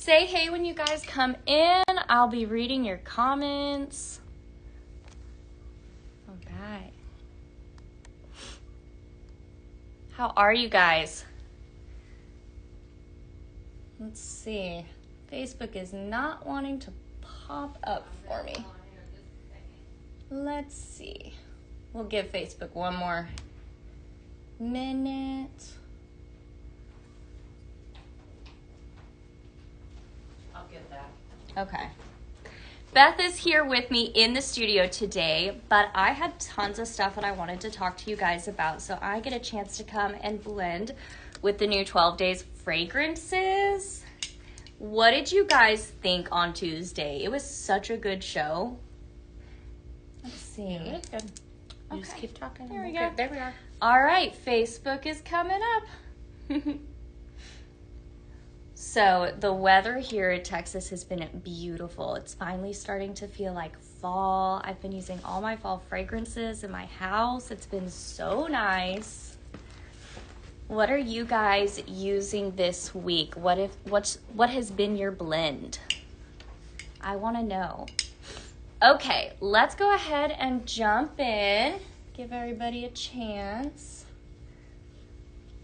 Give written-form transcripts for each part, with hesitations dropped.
say hey when you guys come in. I'll be reading your comments. All right. How are you guys? Let's see. Facebook is not wanting to pop up for me. Let's see. We'll give Facebook one more minute. I'll get that. Okay. Beth is here with me in the studio today, but I had tons of stuff that I wanted to talk to you guys about, so I get a chance to come and blend with the new 12 Days fragrances. What did you guys think on Tuesday? It was such a good show. Let's see. Yeah, it's good. You just Okay. keep talking. There we go. There we are. All right, Facebook is coming up. So the weather here in Texas has been beautiful. It's finally starting to feel like fall. I've been using all my fall fragrances in my house. It's been so nice. What are you guys using this week? What has been your blend? I want to know. Okay, let's go ahead and jump in. Give everybody a chance.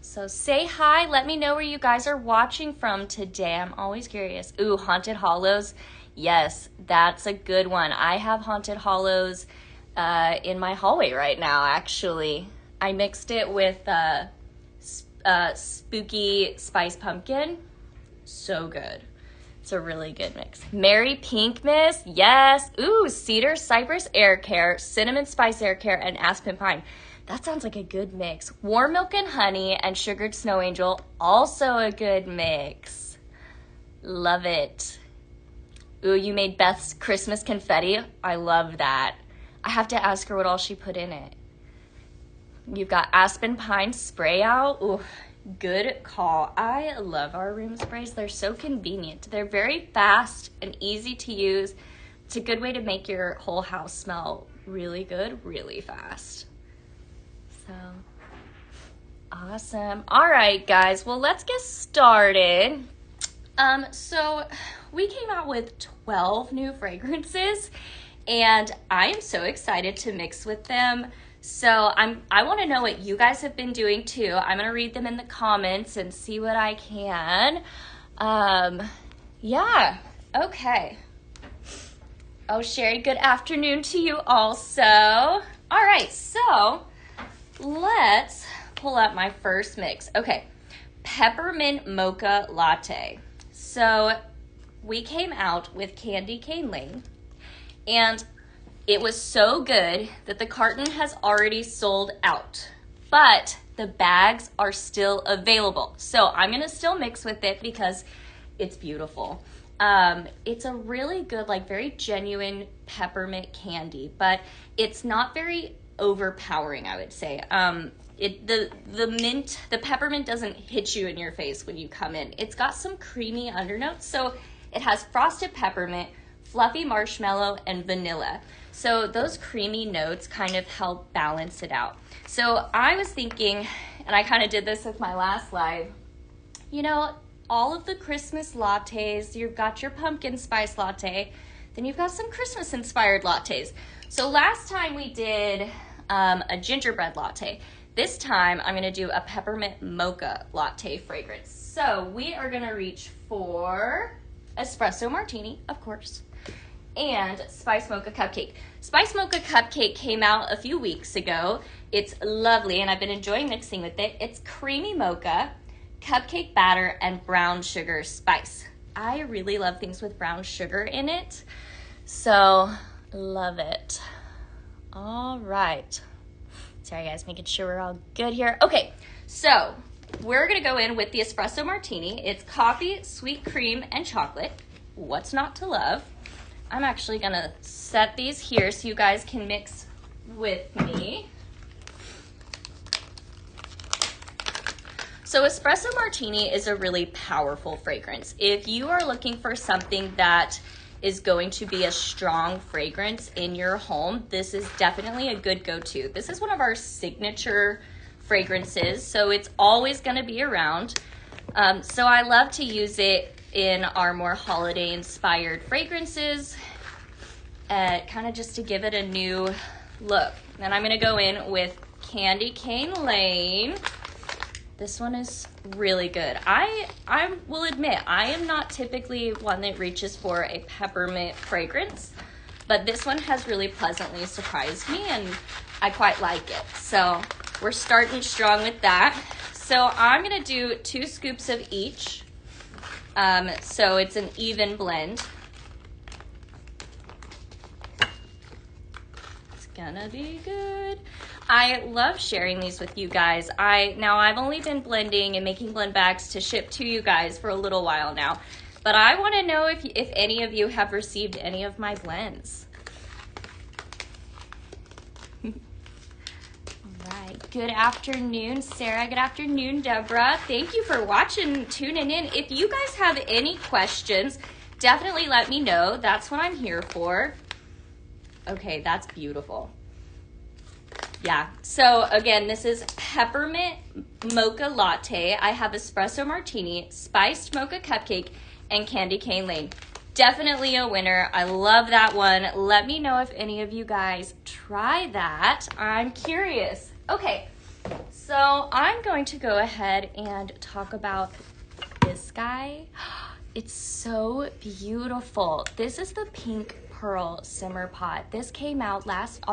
So say hi. Let me know where you guys are watching from today. I'm always curious. Ooh, Haunted Hollows. Yes, that's a good one. I have Haunted Hollows in my hallway right now, actually. I mixed it with Spooky Spice Pumpkin. So good. It's a really good mix. Merry Pink Mist. Yes. Ooh, Cedar Cypress Air Care, Cinnamon Spice Air Care, and Aspen Pine. That sounds like a good mix. Warm Milk and Honey and Sugared Snow Angel. Also a good mix. Love it. Ooh, you made Beth's Christmas confetti. I love that. I have to ask her what all she put in it. You've got Aspen Pine Spray Out. Ooh, good call. I love our room sprays. They're so convenient. They're very fast and easy to use. It's a good way to make your whole house smell really good, really fast. So, awesome. All right, guys. Well, let's get started. So we came out with 12 new fragrances, and I am so excited to mix with them. So I want to know what you guys have been doing too. I'm going to read them in the comments and see what I can. Yeah. Okay. Oh, Sherry, good afternoon to you also. All right. So let's pull up my first mix. Okay. Peppermint Mocha Latte. So we came out with Candy Cane Lane, and it was so good that the carton has already sold out, but the bags are still available. So I'm going to still mix with it because it's beautiful. It's a really good, like very genuine peppermint candy, but it's not very overpowering, I would say. The peppermint doesn't hit you in your face when you come in. It's got some creamy undernotes. So it has frosted peppermint, fluffy marshmallow, and vanilla. So those creamy notes kind of help balance it out. So I was thinking, and I kind of did this with my last live, you know, all of the Christmas lattes, you've got your pumpkin spice latte, then you've got some Christmas inspired lattes. So last time we did a gingerbread latte. This time I'm going to do a peppermint mocha latte fragrance. So we are going to reach for espresso martini, of course, and Spice Mocha Cupcake. Spice Mocha Cupcake came out a few weeks ago. It's lovely, and I've been enjoying mixing with it. It's creamy mocha, cupcake batter, and brown sugar spice. I really love things with brown sugar in it, so love it. All right. Sorry, guys, making sure we're all good here. Okay, so we're going to go in with the espresso martini. It's coffee, sweet cream, and chocolate. What's not to love? I'm actually going to set these here so you guys can mix with me. So espresso martini is a really powerful fragrance. If you are looking for something that is going to be a strong fragrance in your home, this is definitely a good go-to. This is one of our signature fragrances, so it's always going to be around. So I love to use it in our more holiday inspired fragrances, kind of just to give it a new look. Then I'm going to go in with Candy Cane Lane. This one is really good. I will admit, I am not typically one that reaches for a peppermint fragrance, but this one has really pleasantly surprised me, and I quite like it. So we're starting strong with that. So I'm going to do 2 scoops of each. So it's an even blend. It's gonna be good. I love sharing these with you guys. I've only been blending and making blend bags to ship to you guys for a little while now, but I want to know if any of you have received any of my blends. Right. Good afternoon, Sarah. Good afternoon, Deborah. Thank you for watching, tuning in. If you guys have any questions, definitely let me know. That's what I'm here for. Okay, that's beautiful. Yeah, so again, this is peppermint mocha latte. I have espresso martini, spiced mocha cupcake, and candy cane lane. Definitely a winner. I love that one. Let me know if any of you guys try that. I'm curious. Okay, so I'm going to go ahead and talk about this guy. It's so beautiful. This is the Pink Pearl Simmer Pot. This came out last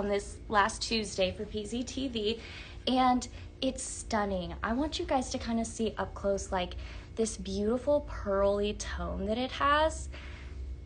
Tuesday for PZTV, and it's stunning. I want you guys to kind of see up close like this beautiful pearly tone that it has.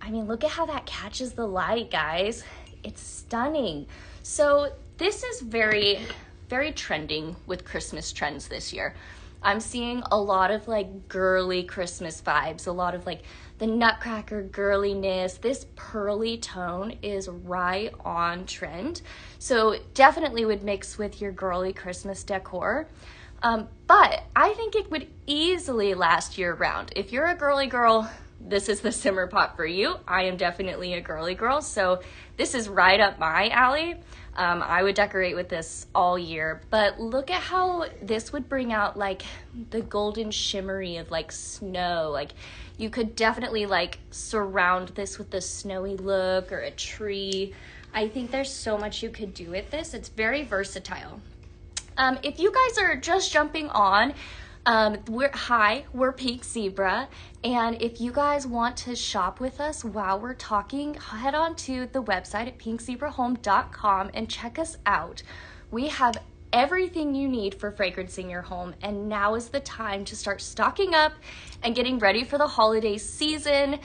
I mean, look at how that catches the light, guys. It's stunning. So this is very, very trending with Christmas trends this year. I'm seeing a lot of like girly Christmas vibes, a lot of like the nutcracker girliness. This pearly tone is right on trend. So definitely would mix with your girly Christmas decor. But I think it would easily last year round. If you're a girly girl, this is the simmer pot for you. I am definitely a girly girl, so this is right up my alley. I would decorate with this all year, but look at how this would bring out like the golden shimmery of like snow. Like you could definitely like surround this with the snowy look or a tree. I think there's so much you could do with this. It's very versatile. If you guys are just jumping on, we're Pink Zebra, and if you guys want to shop with us while we're talking, head on to the website at pinkzebrahome.com and check us out. We have everything you need for fragrancing your home, and now is the time to start stocking up and getting ready for the holiday season.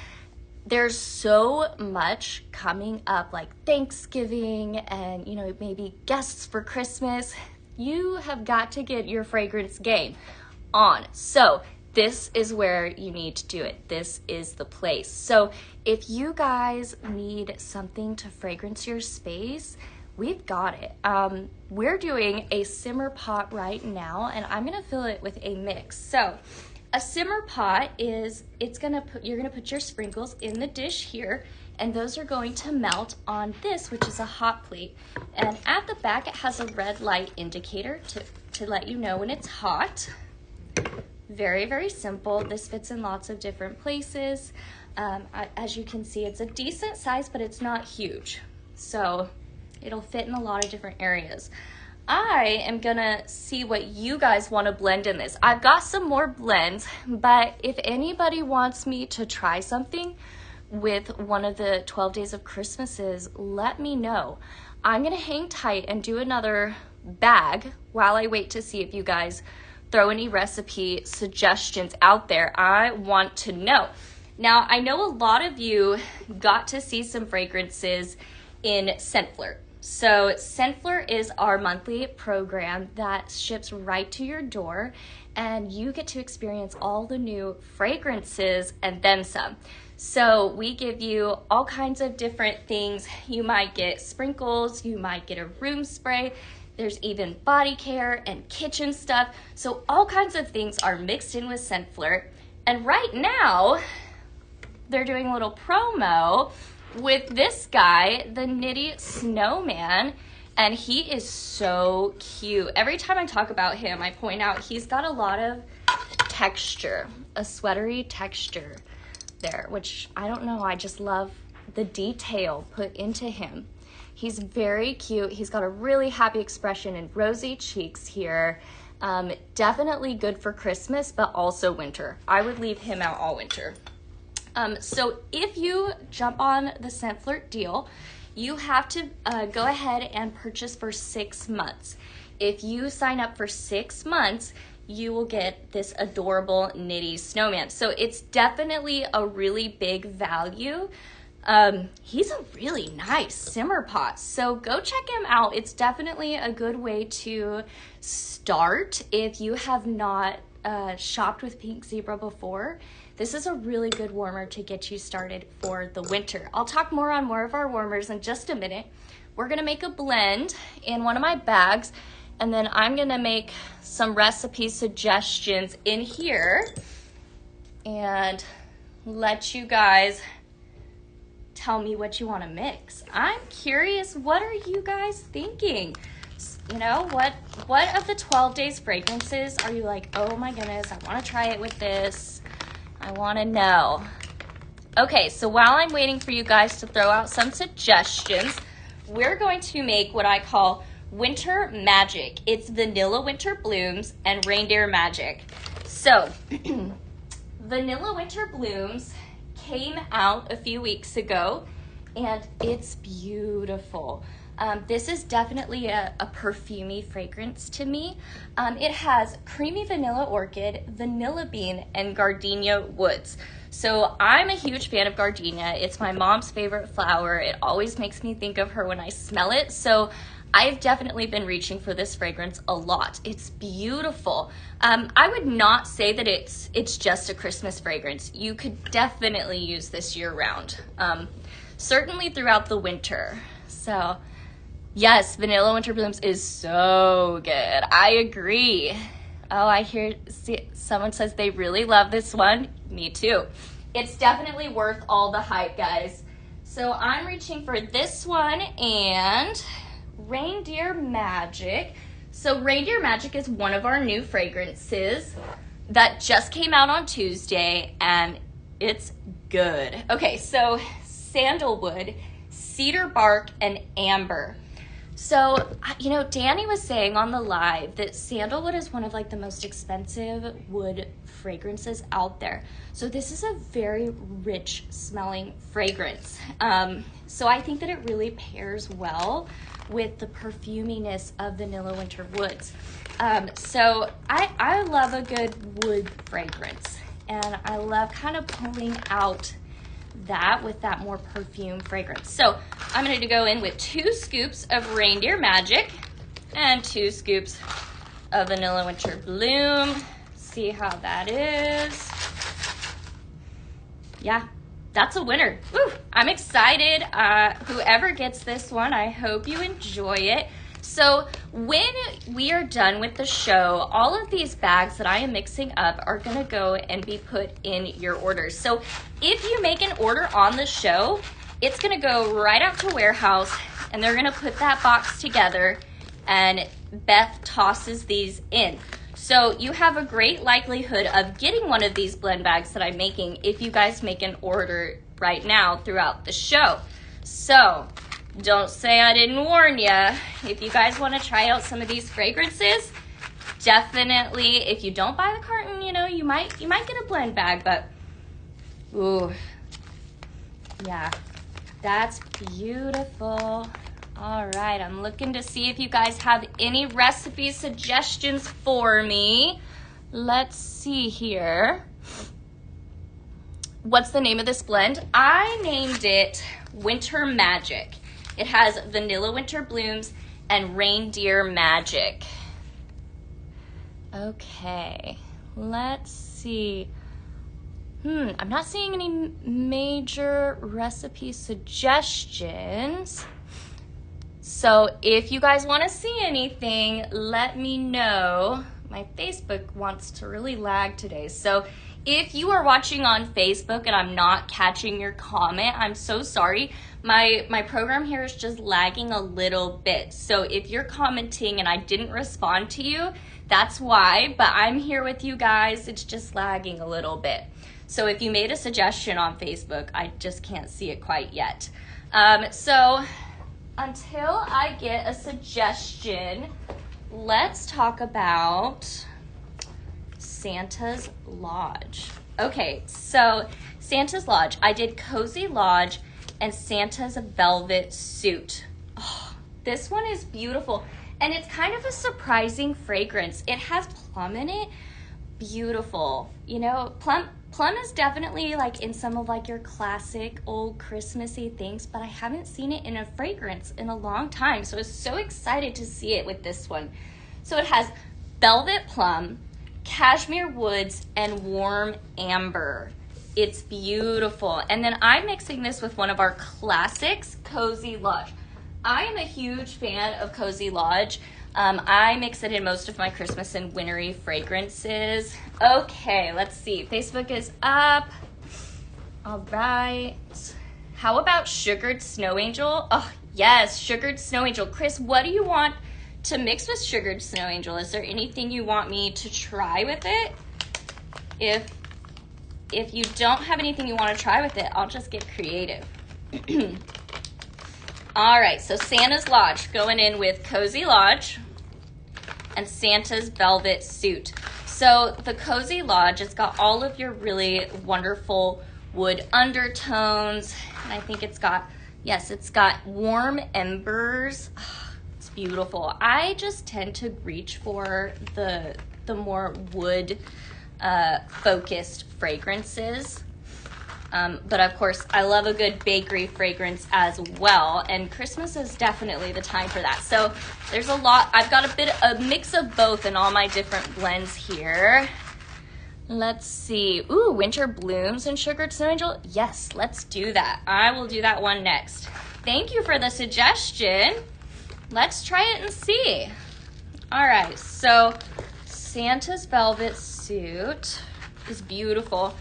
There's so much coming up, like Thanksgiving and, maybe guests for Christmas. You have got to get your fragrance game on. So this is where you need to do it. This is the place. So if you guys need something to fragrance your space, we've got it. We're doing a simmer pot right now, and I'm gonna fill it with a mix. So a simmer pot is, you're gonna put your sprinkles in the dish here, and those are going to melt on this, which is a hot plate. And at the back, it has a red light indicator to let you know when it's hot. Very, very simple. This fits in lots of different places. As you can see, it's a decent size, but it's not huge. So it'll fit in a lot of different areas. I am gonna see what you guys want to blend in this. I've got some more blends, but if anybody wants me to try something with one of the 12 Days of Christmases, let me know. I'm gonna hang tight and do another bag while I wait to see if you guys throw any recipe suggestions out there. I want to know. Now, I know a lot of you got to see some fragrances in Scent Flirt. So Scent Flirt is our monthly program that ships right to your door, and you get to experience all the new fragrances and then some. So we give you all kinds of different things. You might get sprinkles, you might get a room spray. There's even body care and kitchen stuff. So all kinds of things are mixed in with Scent Flirt. And right now, they're doing a little promo with this guy, the Nitty Snowman. And he is so cute. Every time I talk about him, I point out he's got a lot of texture, a sweatery texture. there, which I don't know. I just love the detail put into him. He's very cute. He's got a really happy expression and rosy cheeks here. Definitely good for Christmas, but also winter. I would leave him out all winter. So if you jump on the Scent Flirt deal, you have to go ahead and purchase for 6 months. If you sign up for 6 months, you will get this adorable Nitty snowman. So it's definitely a really big value. He's a really nice simmer pot, so go check him out. It's definitely a good way to start if you have not shopped with Pink Zebra before. This is a really good warmer to get you started for the winter. I'll talk more on more of our warmers in just a minute. We're gonna make a blend in one of my bags, and then I'm gonna make some recipe suggestions in here and let you guys tell me what you want to mix. I'm curious, what are you guys thinking? You know, what of the 12 days fragrances are you like, oh my goodness, I want to try it with this. I want to know. Okay, so while I'm waiting for you guys to throw out some suggestions, we're going to make what I call Winter Magic. It's Vanilla Winter Blooms and Reindeer Magic. So, Vanilla Winter Blooms came out a few weeks ago, and it's beautiful. This is definitely a perfumey fragrance to me. It has creamy vanilla orchid, vanilla bean, and gardenia woods. So I'm a huge fan of gardenia. It's my mom's favorite flower. It always makes me think of her when I smell it. So I've definitely been reaching for this fragrance a lot. It's beautiful. I would not say that it's just a Christmas fragrance. You could definitely use this year round. Certainly throughout the winter. So yes, Vanilla Winter Blooms is so good. I agree. Oh, I hear someone says they really love this one. Me too. It's definitely worth all the hype, guys. So I'm reaching for this one and Reindeer Magic. So Reindeer Magic is one of our new fragrances that just came out on Tuesday, and it's good. Okay, so sandalwood, cedar bark, and amber. So, you know, Danny was saying on the live that sandalwood is one of like the most expensive wood fragrances out there. So this is a very rich smelling fragrance. So I think that it really pairs well with the perfuminess of Vanilla Winter Woods. So I love a good wood fragrance, and I love kind of pulling out that with that more perfume fragrance. So I'm going to go in with 2 scoops of Reindeer Magic and 2 scoops of Vanilla Winter Bloom. See how that is. Yeah, that's a winner. Woo, I'm excited. Whoever gets this one, I hope you enjoy it. So when we are done with the show, all of these bags that I am mixing up are going to go and be put in your orders. So if you make an order on the show, it's going to go right out to warehouse, and they're going to put that box together, and Beth tosses these in. So you have a great likelihood of getting one of these blend bags that I'm making if you guys make an order right now throughout the show. So don't say I didn't warn you. If you guys want to try out some of these fragrances, definitely, if you don't buy the carton, you know, you might get a blend bag, but ooh, yeah, that's beautiful. All right, I'm looking to see if you guys have any recipe suggestions for me. Let's see here. What's the name of this blend? I named it Winter Magic. It has Vanilla Winter Blooms and Reindeer Magic. Okay, let's see. I'm not seeing any major recipe suggestions. So if you guys want to see anything, let me know. My Facebook wants to really lag today. So if you are watching on Facebook and I'm not catching your comment, I'm so sorry. My program here is just lagging a little bit. So if you're commenting and I didn't respond to you, that's why. But I'm here with you guys. It's just lagging a little bit. So if you made a suggestion on Facebook, I just can't see it quite yet. So until I get a suggestion, let's talk about Santa's Lodge. Okay, so Santa's Lodge. I did Cozy Lodge and Santa's Velvet Suit. Oh, this one is beautiful. And it's kind of a surprising fragrance. It has plum in it. Beautiful. You know, plum is definitely like in some of like your classic old Christmassy things, but I haven't seen it in a fragrance in a long time. So I was so excited to see it with this one. So it has velvet plum, cashmere woods, and warm amber. It's beautiful. And then I'm mixing this with one of our classics, Cozy Lodge. I am a huge fan of Cozy Lodge. I mix it in most of my Christmas and wintry fragrances. Okay, let's see. Facebook is up. All right. How about Sugared Snow Angel? Oh, yes, Sugared Snow Angel. Chris, what do you want to mix with Sugared Snow Angel? Is there anything you want me to try with it? If you don't have anything you want to try with it, I'll just get creative. All right, so Santa's Lodge going in with Cozy Lodge and Santa's Velvet Suit. So the Cozy Lodge, it's got all of your really wonderful wood undertones. And I think it's got, yes, it's got warm embers. Oh, it's beautiful. I just tend to reach for the more wood focused fragrances. But of course, I love a good bakery fragrance as well, and Christmas is definitely the time for that. So there's a lot. I've got a mix of both in all my different blends here. Let's see. Ooh, Winter Blooms and Sugared Snow Angel. Yes, let's do that. I will do that one next. Thank you for the suggestion. Let's try it and see. All right, so Santa's Velvet Suit is beautiful.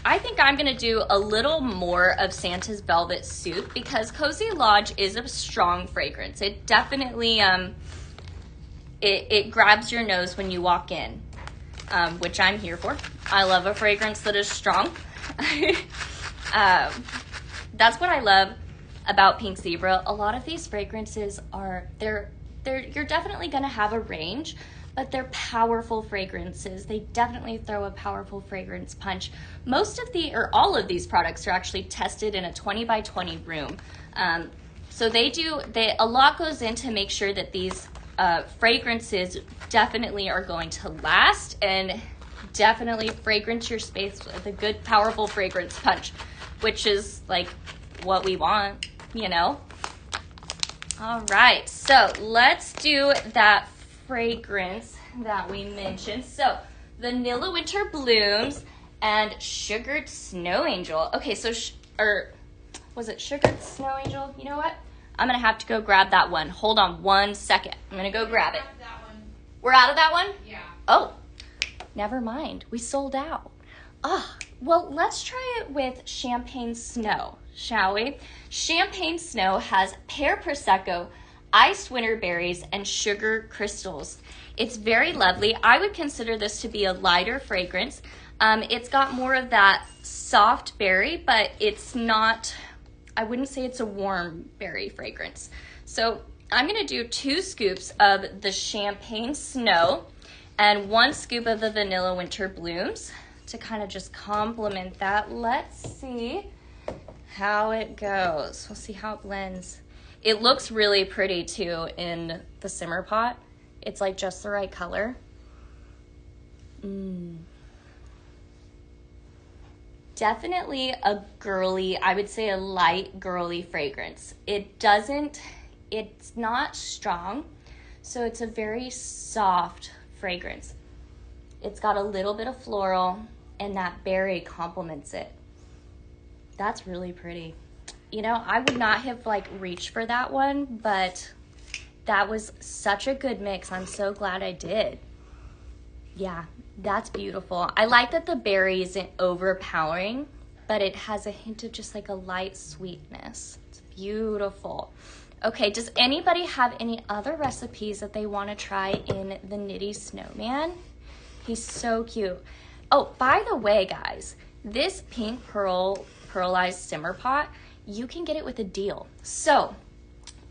I think I'm going to do a little more of Santa's Velvet Suit because Cozy Lodge is a strong fragrance. It definitely, it grabs your nose when you walk in, which I'm here for. I love a fragrance that is strong. That's what I love about Pink Zebra. A lot of these fragrances are, you're definitely going to have a range, but they're powerful fragrances. They definitely throw a powerful fragrance punch. Most of all of these products are actually tested in a 20 by 20 room. So a lot goes in to make sure that these fragrances definitely are going to last and definitely fragrance your space with a good, powerful fragrance punch, which is like what we want, you know? All right, so let's do that fragrance that we mentioned. So Vanilla Winter Blooms and Sugared Snow Angel. Okay, so was it Sugared Snow Angel? You know what? I'm gonna have to go grab that one. Hold on 1 second. I'm gonna go grab it. We're out of that one? Yeah. Oh, never mind. We sold out. Well, let's try it with Champagne Snow, shall we? Champagne Snow has pear prosecco, iced winter berries, and sugar crystals. It's very lovely. I would consider this to be a lighter fragrance. It's got more of that soft berry, but it's not, I wouldn't say it's a warm berry fragrance. So I'm gonna do 2 scoops of the Champagne Snow and 1 scoop of the Vanilla Winter Blooms to kind of just complement that. Let's see how it goes. We'll see how it blends. It looks really pretty too in the simmer pot. It's like just the right color. Definitely a girly, I would say a light girly fragrance. It's not strong, so it's a very soft fragrance. It's got a little bit of floral and that berry complements it. That's really pretty. You know, I would not have reached for that one, but that was such a good mix. I'm so glad I did. Yeah, that's beautiful. I like that the berry isn't overpowering, but it has a hint of just a light sweetness. It's beautiful. Okay, does anybody have any other recipes that they want to try in the Nitty Snowman? He's so cute. Oh, by the way, guys, This pink pearlized simmer pot, you can get it with a deal. So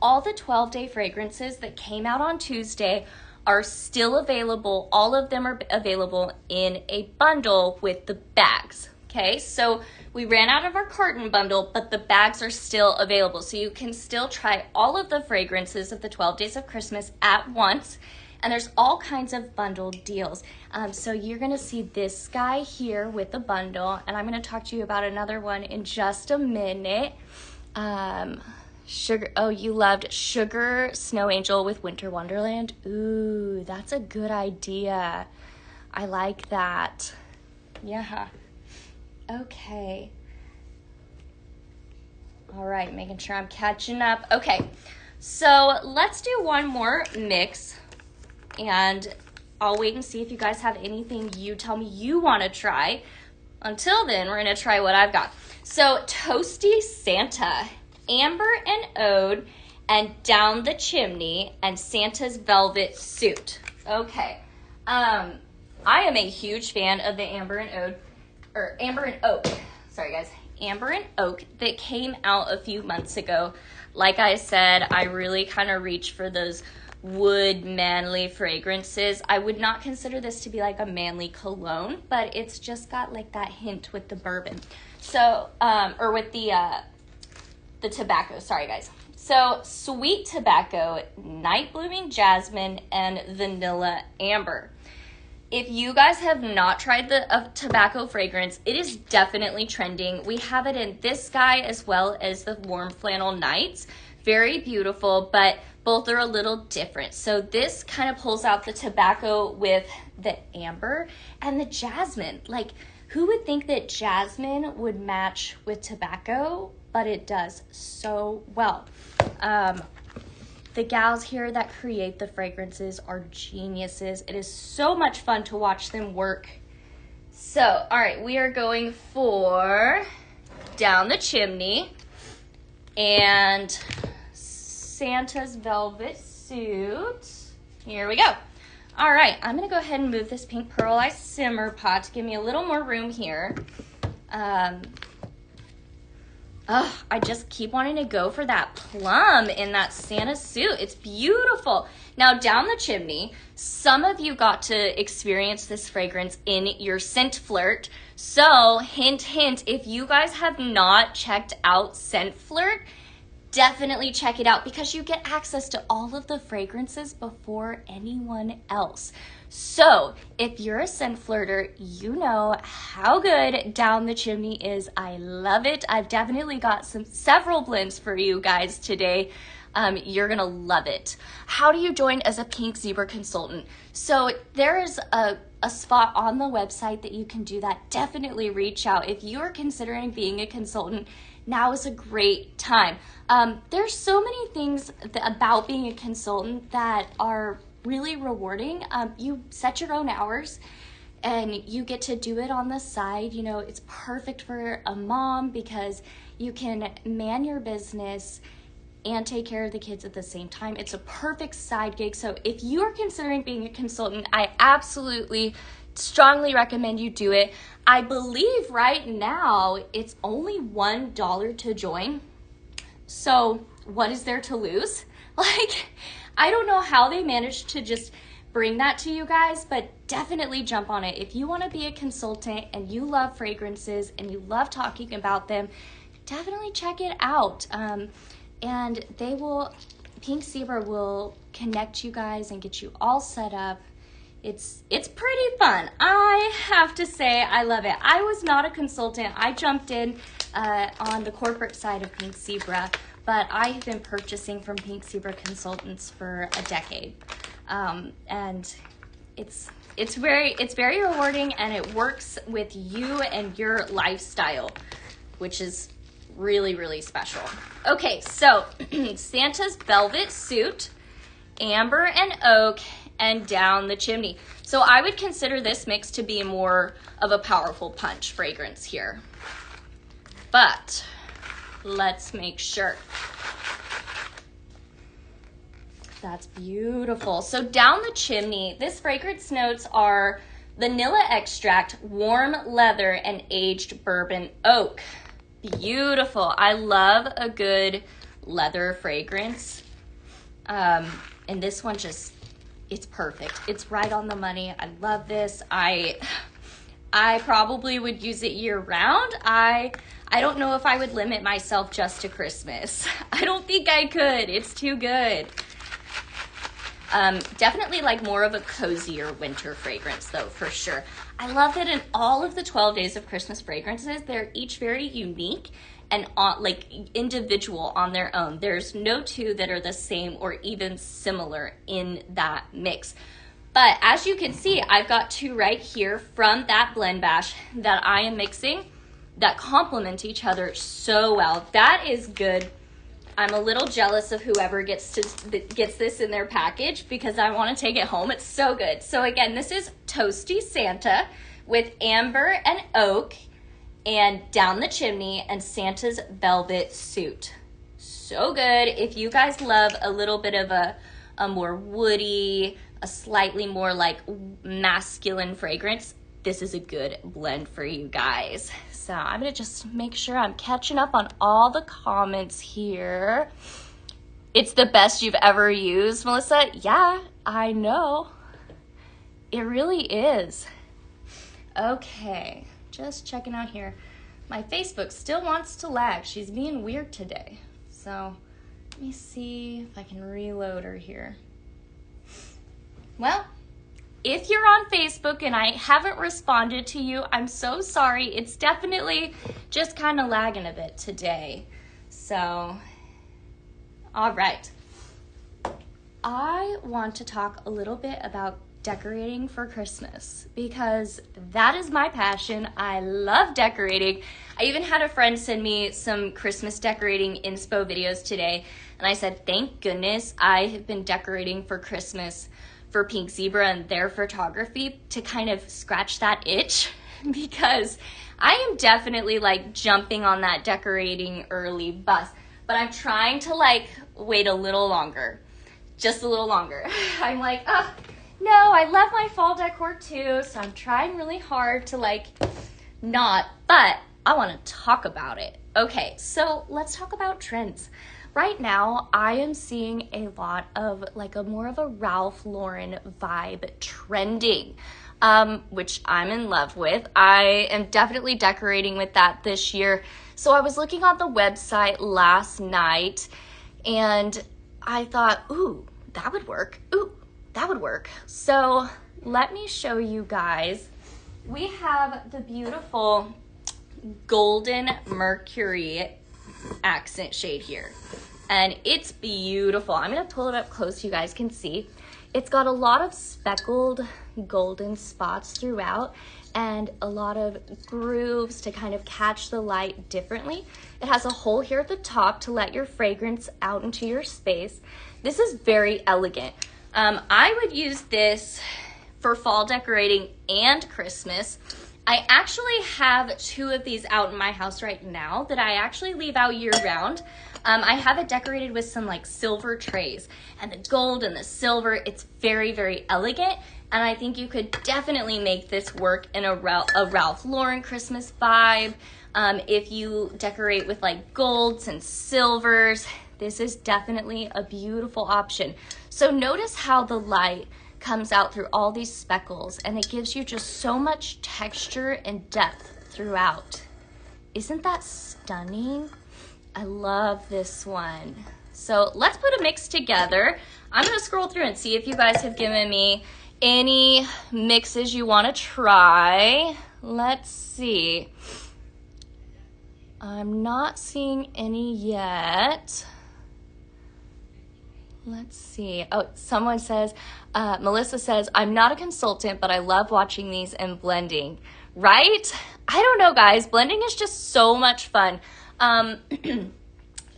all the 12-day fragrances that came out on Tuesday are still available. All of them are available in a bundle with the bags. Okay, so we ran out of our carton bundle, but the bags are still available. So you can still try all of the fragrances of the 12 Days of Christmas at once. And there's all kinds of bundled deals. So you're going to see this guy here with the bundle. And I'm going to talk to you about another one in just a minute. Sugar. Oh, you loved Sugar Snow Angel with Winter Wonderland. Ooh, that's a good idea. I like that. Yeah. Okay. All right, making sure I'm catching up. Okay, so let's do one more mix, and I'll wait and see if you guys have anything you tell me you want to try. Until then, we're going to try what I've got. So, Toasty Santa, Amber and Ode, and Down the Chimney, and Santa's Velvet Suit. Okay, I am a huge fan of the Amber and Oak. Sorry, guys. Amber and Oak that came out a few months ago. Like I said, I really kind of reach for those wood manly fragrances. I would not consider this to be like a manly cologne, but it's just got like that hint with the bourbon. So, or with the tobacco. Sorry, guys. So, Sweet Tobacco, Night Blooming Jasmine, and Vanilla Amber. If you guys have not tried the tobacco fragrance, it is definitely trending. We have it in this guy as well as the Warm Flannel Nights. Very beautiful, but both are a little different. So this kind of pulls out the tobacco with the amber and the jasmine. Like, who would think that jasmine would match with tobacco? But it does so well. The gals here that create the fragrances are geniuses. It is so much fun to watch them work. So, all right, we are going for Down the Chimney and Santa's Velvet Suit. Here we go. All right, I'm going to go ahead and move this pink pearlized simmer pot to give me a little more room here. I just keep wanting to go for that plum in that Santa suit. It's beautiful. Now, Down the Chimney, some of you got to experience this fragrance in your Scent Flirt. So, hint, hint, if you guys have not checked out Scent Flirt, definitely check it out because you get access to all of the fragrances before anyone else. So, if you're a scent flirter, you know how good Down the Chimney is. I love it. I've definitely got several blends for you guys today. You're gonna love it. How do you join as a Pink Zebra consultant? So there is a spot on the website that you can do that. Definitely reach out. If you are considering being a consultant, now is a great time. There's so many things about being a consultant that are really rewarding. You set your own hours and you get to do it on the side. You know, it's perfect for a mom because you can man your business and take care of the kids at the same time. It's a perfect side gig. So if you are considering being a consultant, I absolutely strongly recommend you do it. I believe right now it's only $1 to join. So what is there to lose? Like, I don't know how they managed to just bring that to you guys, but definitely jump on it. If you want to be a consultant and you love fragrances and you love talking about them, definitely check it out. And Pink Zebra will connect you guys and get you all set up. It's pretty fun. I have to say I love it. I was not a consultant. I jumped in on the corporate side of Pink Zebra, but I have been purchasing from Pink Zebra consultants for a decade. And it's very rewarding, and it works with you and your lifestyle, which is really, really special. Okay, so Santa's Velvet Suit, Amber and Oak, and Down the Chimney. So I would consider this mix to be more of a powerful punch fragrance here. But let's make sure. That's beautiful. So Down the Chimney, this fragrance notes are vanilla extract, warm leather, and aged bourbon oak. Beautiful. I love a good leather fragrance. And this one just, it's perfect. It's right on the money. I love this. I probably would use it year round. I don't know if I would limit myself just to Christmas. I don't think I could. It's too good. Definitely like more of a cozier winter fragrance though, for sure. I love that in all of the 12 Days of Christmas fragrances, they're each very unique and like individual on their own. There's no two that are the same or even similar in that mix. But as you can see, I've got two right here from that blend bash that I am mixing that complement each other so well. That is good. I'm a little jealous of whoever gets this in their package because I want to take it home. It's so good. So again, this is Toasty Santa with amber and oak and Down the Chimney and Santa's Velvet Suit. So good. If you guys love a little bit of a more woody, a slightly more like masculine fragrance, this is a good blend for you guys. So I'm going to just make sure I'm catching up on all the comments here. It's the best you've ever used, Melissa? Yeah, I know. It really is. Okay, just checking out here. My Facebook still wants to lag. She's being weird today. So let me see if I can reload her here. Well, if you're on Facebook and I haven't responded to you, I'm so sorry. It's definitely just kind of lagging a bit today. So, all right. I want to talk a little bit about decorating for Christmas because that is my passion. I love decorating. I even had a friend send me some Christmas decorating inspo videos today, and I said, thank goodness I have been decorating for Christmas for Pink Zebra and their photography to kind of scratch that itch because I am definitely like jumping on that decorating early bus, but I'm trying to like wait a little longer, just a little longer. I'm like, oh, no, I love my fall decor too, so I'm trying really hard to like not, but I want to talk about it. Okay, so let's talk about trends. Right now, I am seeing a lot of like a more of a Ralph Lauren vibe trending, which I'm in love with. I am definitely decorating with that this year. So I was looking on the website last night and I thought, ooh, that would work. Ooh, that would work. So let me show you guys. We have the beautiful Golden Mercury accent shade here. And it's beautiful. I'm going to pull it up close so you guys can see. It's got a lot of speckled golden spots throughout and a lot of grooves to kind of catch the light differently. It has a hole here at the top to let your fragrance out into your space. This is very elegant. I would use this for fall decorating and Christmas. I actually have two of these out in my house right now that I actually leave out year round. I have it decorated with some like silver trays and the gold and the silver. It's very, very elegant. And I think you could definitely make this work in a Ralph Lauren Christmas vibe. If you decorate with like golds and silvers, this is definitely a beautiful option. So notice how the light comes out through all these speckles and it gives you just so much texture and depth throughout. Isn't that stunning? I love this one. So let's put a mix together. I'm gonna scroll through and see if you guys have given me any mixes you wanna try. Let's see. I'm not seeing any yet. Let's see. Oh, someone says, Melissa says, I'm not a consultant, but I love watching these and blending. Right? I don't know, guys. Blending is just so much fun. I'm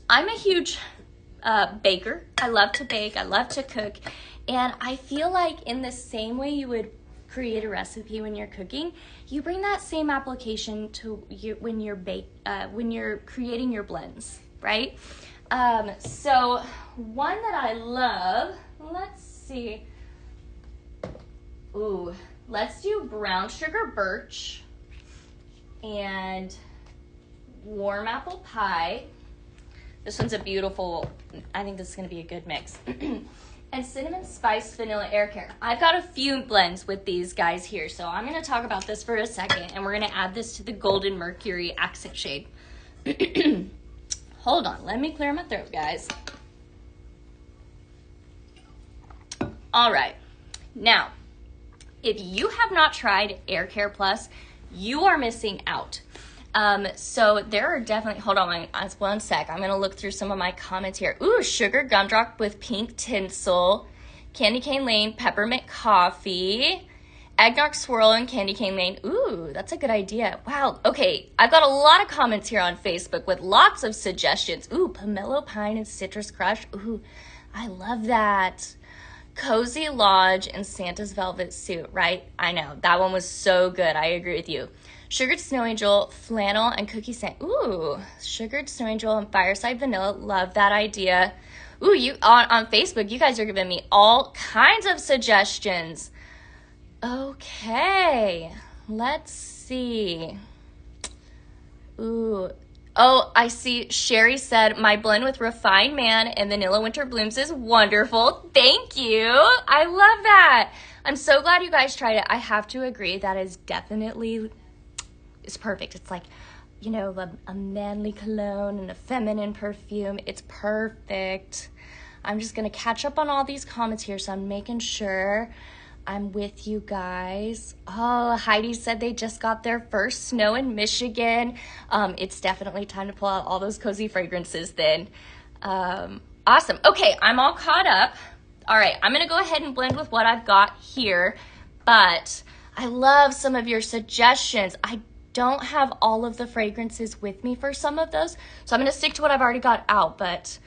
a huge baker. I love to bake. I love to cook. And I feel like in the same way you would create a recipe when you're cooking, you bring that same application to you when you're creating your blends, right? So one that I love, let's see. Ooh, let's do brown sugar birch and warm apple pie. This one's a beautiful, I think this is going to be a good mix. And cinnamon spice vanilla air care. I've got a few blends with these guys here, so I'm going to talk about this for a second, and we're going to add this to the Golden Mercury accent shade. Hold on, let me clear my throat, guys. All right, now, if you have not tried Air Care Plus, you are missing out. So there are definitely, hold on one sec. I'm going to look through some of my comments here. Ooh, sugar gumdrop with pink tinsel, candy cane lane, peppermint coffee, eggnog swirl and candy cane lane. Ooh, that's a good idea. Wow. Okay. I've got a lot of comments here on Facebook with lots of suggestions. Ooh, pomelo pine and citrus crush. Ooh, I love that. Cozy Lodge and Santa's velvet suit, right? I know. That one was so good. I agree with you. Sugared Snow Angel, flannel, and cookie sand. Ooh, sugared snow angel and fireside vanilla. Love that idea. Ooh, you on Facebook, you guys are giving me all kinds of suggestions. Okay, let's see. Ooh, oh, I see Sherry said, my blend with Refined Man and Vanilla Winter Blooms is wonderful. Thank you. I love that. I'm so glad you guys tried it. I have to agree, that is definitely... it's perfect. It's like, you know, a manly cologne and a feminine perfume. It's perfect. I'm just going to catch up on all these comments here, so I'm making sure I'm with you guys. Oh, Heidi said they just got their first snow in Michigan. It's definitely time to pull out all those cozy fragrances then. Awesome. Okay, I'm all caught up. All right, I'm going to go ahead and blend with what I've got here, but I love some of your suggestions. I don't have all of the fragrances with me for some of those, so I'm going to stick to what I've already got out, but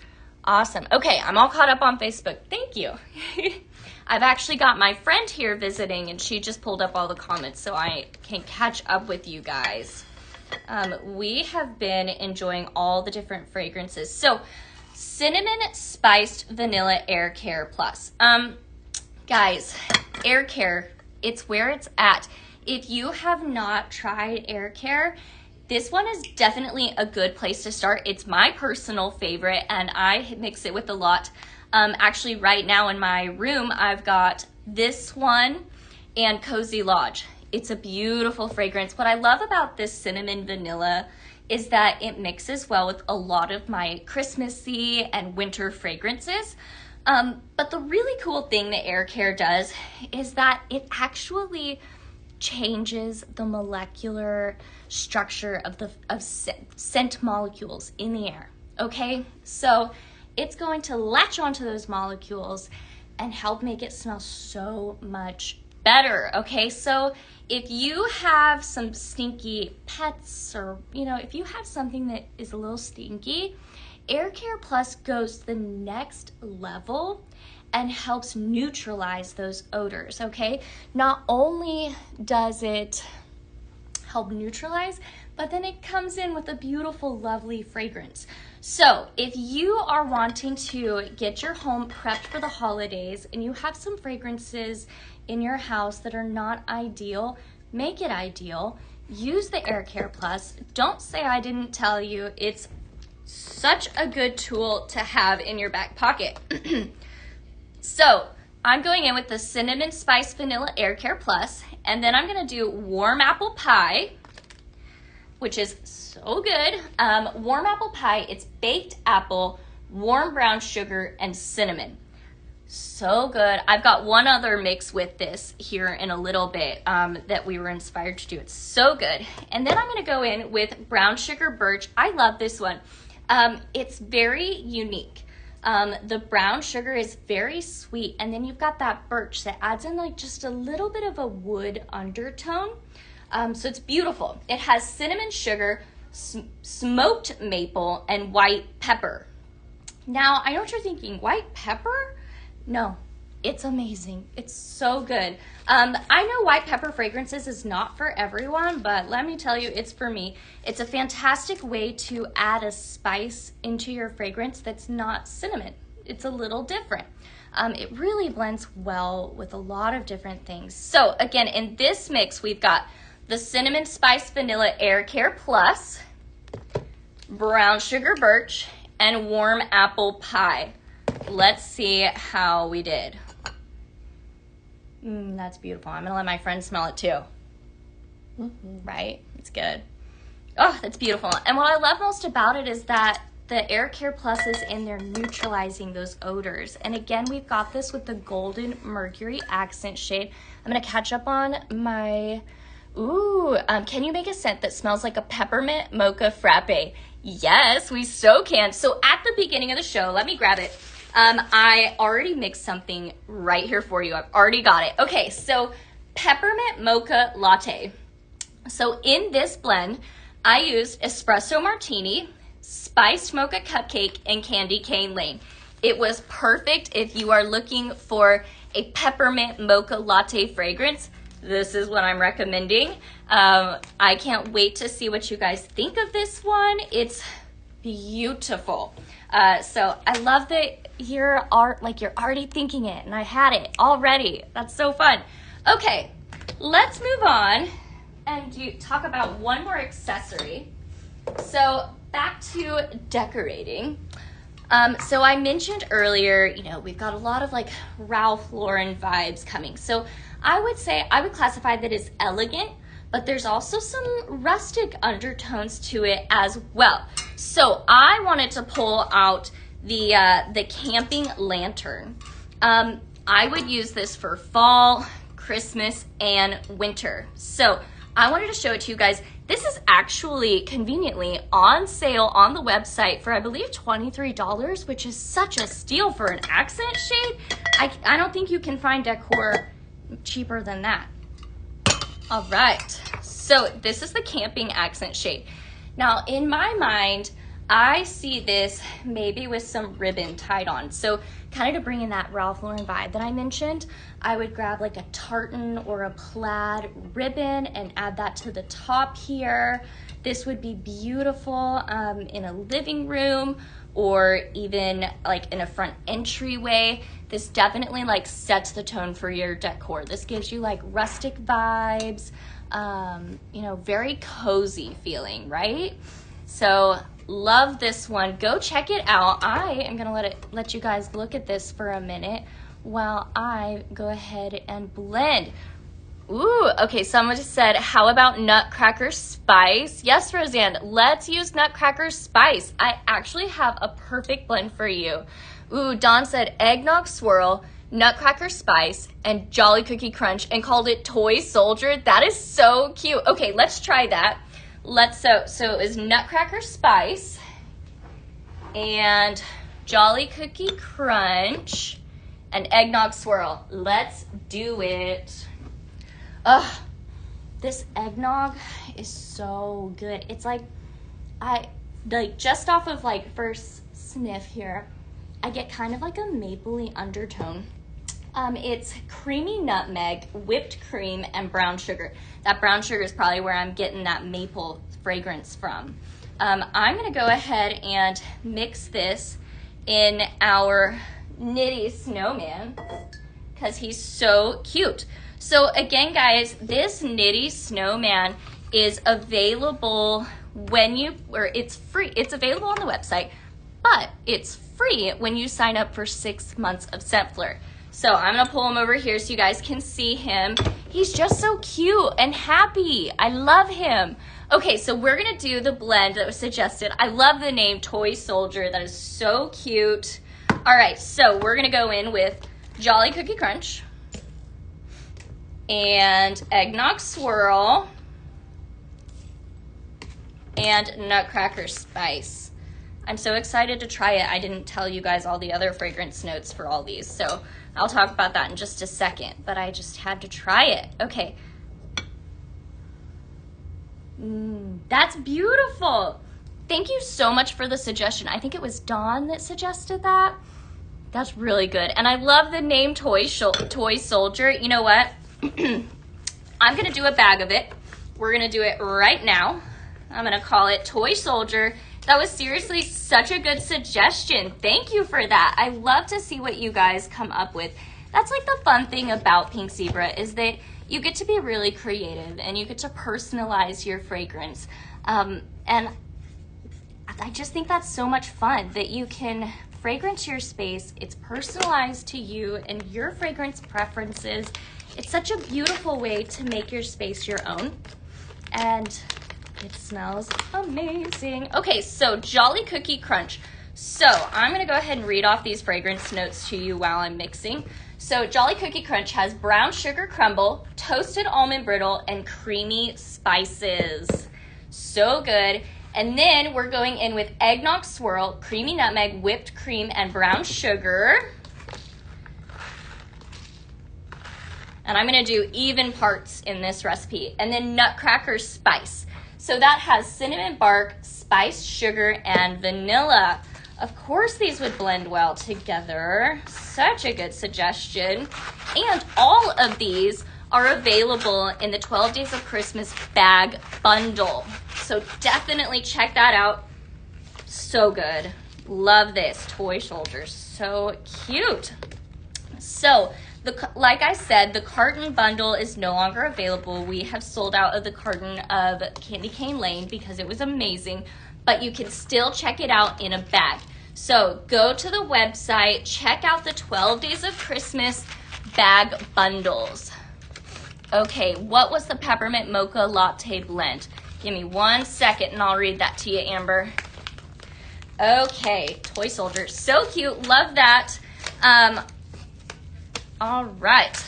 awesome. Okay, I'm all caught up on Facebook. Thank you. I've actually got my friend here visiting, and she just pulled up all the comments so I can catch up with you guys. We have been enjoying all the different fragrances. So, Cinnamon Spiced Vanilla Air Care Plus. Guys, Air Care, it's where it's at. If you have not tried Air Care, this one is definitely a good place to start. It's my personal favorite, and I mix it with a lot. Actually, right now in my room, I've got this one and Cozy Lodge. It's a beautiful fragrance. What I love about this cinnamon vanilla is that it mixes well with a lot of my Christmassy and winter fragrances. But the really cool thing that Air Care does is that it actually changes the molecular structure of scent molecules in the air. Okay, so it's going to latch onto those molecules and help make it smell so much better. Okay, so if you have some stinky pets, or if you have something that is a little stinky, Air Care Plus goes to the next level and helps neutralize those odors. Okay, not only does it help neutralize, but then it comes in with a beautiful, lovely fragrance. So if you are wanting to get your home prepped for the holidays and you have some fragrances in your house that are not ideal, make it ideal. Use the Air Care Plus. Don't say I didn't tell you. It's such a good tool to have in your back pocket. So I'm going in with the Cinnamon Spice Vanilla Air Care Plus, and then I'm going to do Warm Apple Pie, which is so good. Warm Apple Pie, it's baked apple, warm brown sugar, and cinnamon. So good. I've got one other mix with this here in a little bit that we were inspired to do. It's so good. And then I'm going to go in with brown sugar birch. I love this one. It's very unique. The brown sugar is very sweet, and then you've got that birch that adds in like just a little bit of a wood undertone. So it's beautiful. It has cinnamon sugar, smoked maple, and white pepper. Now, I know what you're thinking, white pepper? No, it's amazing. It's so good. I know white pepper fragrances is not for everyone, but let me tell you, it's for me. It's a fantastic way to add a spice into your fragrance that's not cinnamon. it's a little different. It really blends well with a lot of different things. So again, in this mix, we've got the Cinnamon Spice Vanilla Air Care Plus, Brown Sugar Birch, and Warm Apple Pie. Let's see how we did. That's beautiful. I'm gonna let my friend smell it too. Right? It's good. Oh, that's beautiful. And what I love most about it is that the Air Care Plus is in there neutralizing those odors. And again, we've got this with the Golden Mercury accent shade. I'm gonna catch up on my, can you make a scent that smells like a peppermint mocha frappe? Yes, we so can. So at the beginning of the show, let me grab it. I already mixed something right here for you. I've already got it. Okay, so peppermint mocha latte. So in this blend, I used espresso martini, spiced mocha cupcake, and candy cane lane. It was perfect if you are looking for a peppermint mocha latte fragrance. This is what I'm recommending. I can't wait to see what you guys think of this one. It's beautiful. So I love that you're already thinking it, and I had it already. That's so fun. Okay, let's move on and talk about one more accessory. So back to decorating. So I mentioned earlier, we've got a lot of like Ralph Lauren vibes coming. So I would classify that as elegant, but there's also some rustic undertones to it as well. So I wanted to pull out the camping lantern. I would use this for fall, Christmas, and winter. So I wanted to show it to you guys. This is actually conveniently on sale on the website for, I believe, $23, which is such a steal for an accent shade. I don't think you can find decor cheaper than that. All right, so this is the camping accent shade. Now, in my mind, I see this maybe with some ribbon tied on. So kind of to bring in that Ralph Lauren vibe that I mentioned, I would grab like a tartan or a plaid ribbon and add that to the top here. This would be beautiful in a living room or even like in a front entryway. This definitely like sets the tone for your decor. This gives you like rustic vibes, very cozy feeling, right? So love this one. Go check it out. I am gonna let you guys look at this for a minute while I go ahead and blend. Ooh, okay, someone just said, how about Nutcracker Spice? Yes, Roseanne, let's use Nutcracker Spice. I actually have a perfect blend for you. Ooh, Dawn said eggnog swirl, Nutcracker Spice, and Jolly Cookie Crunch, and called it Toy Soldier. That is so cute. Okay, let's try that. So it was Nutcracker Spice and Jolly Cookie Crunch and eggnog swirl. Let's do it. Ugh, this eggnog is so good. It's like, just off of like first sniff here, I get kind of like a mapley undertone. It's creamy nutmeg, whipped cream, and brown sugar. That brown sugar is probably where I'm getting that maple fragrance from. I'm gonna go ahead and mix this in our Nitty Snowman because he's so cute. So again, guys, this Nitty Snowman is available it's free. It's available on the website, but it's free when you sign up for 6 months of Scentfleur. So I'm gonna pull him over here so you guys can see him. He's just so cute and happy. I love him. Okay, so we're gonna do the blend that was suggested. I love the name Toy Soldier. That is so cute. All right, so we're gonna go in with Jolly Cookie Crunch and eggnog swirl and Nutcracker Spice. I'm so excited to try it. I didn't tell you guys all the other fragrance notes for all these, so I'll talk about that in just a second, but I just had to try it. Okay. That's beautiful. Thank you so much for the suggestion. I think it was Dawn that suggested that. That's really good. And I love the name Toy Soldier. You know what? I'm going to do a bag of it. We're going to do it right now. I'm going to call it Toy Soldier, That was seriously such a good suggestion. Thank you for that. I love to see what you guys come up with. That's like the fun thing about Pink Zebra is that you get to be really creative and you get to personalize your fragrance. And I just think that's so much fun that you can fragrance your space. It's personalized to you and your fragrance preferences. It's such a beautiful way to make your space your own. And it smells amazing. Okay, so Jolly Cookie Crunch. So I'm gonna go ahead and read off these fragrance notes to you while I'm mixing. So Jolly Cookie Crunch has brown sugar crumble, toasted almond brittle, and creamy spices. So good. And then we're going in with eggnog swirl, creamy nutmeg, whipped cream, and brown sugar. And I'm gonna do even parts in this recipe. And then nutcracker spice. So that has cinnamon bark, spiced sugar, and vanilla. Of course these would blend well together. Such a good suggestion. And all of these are available in the 12 Days of Christmas bag bundle. So definitely check that out. So good. Love this. Toy soldiers. So cute. So, like I said, the carton bundle is no longer available. We have sold out of the carton of Candy Cane Lane because it was amazing, but you can still check it out in a bag. So go to the website, check out the 12 Days of Christmas bag bundles. Okay, what was the peppermint mocha latte blend? Give me 1 second and I'll read that to you, Amber. Okay, toy soldier, so cute, love that. All right,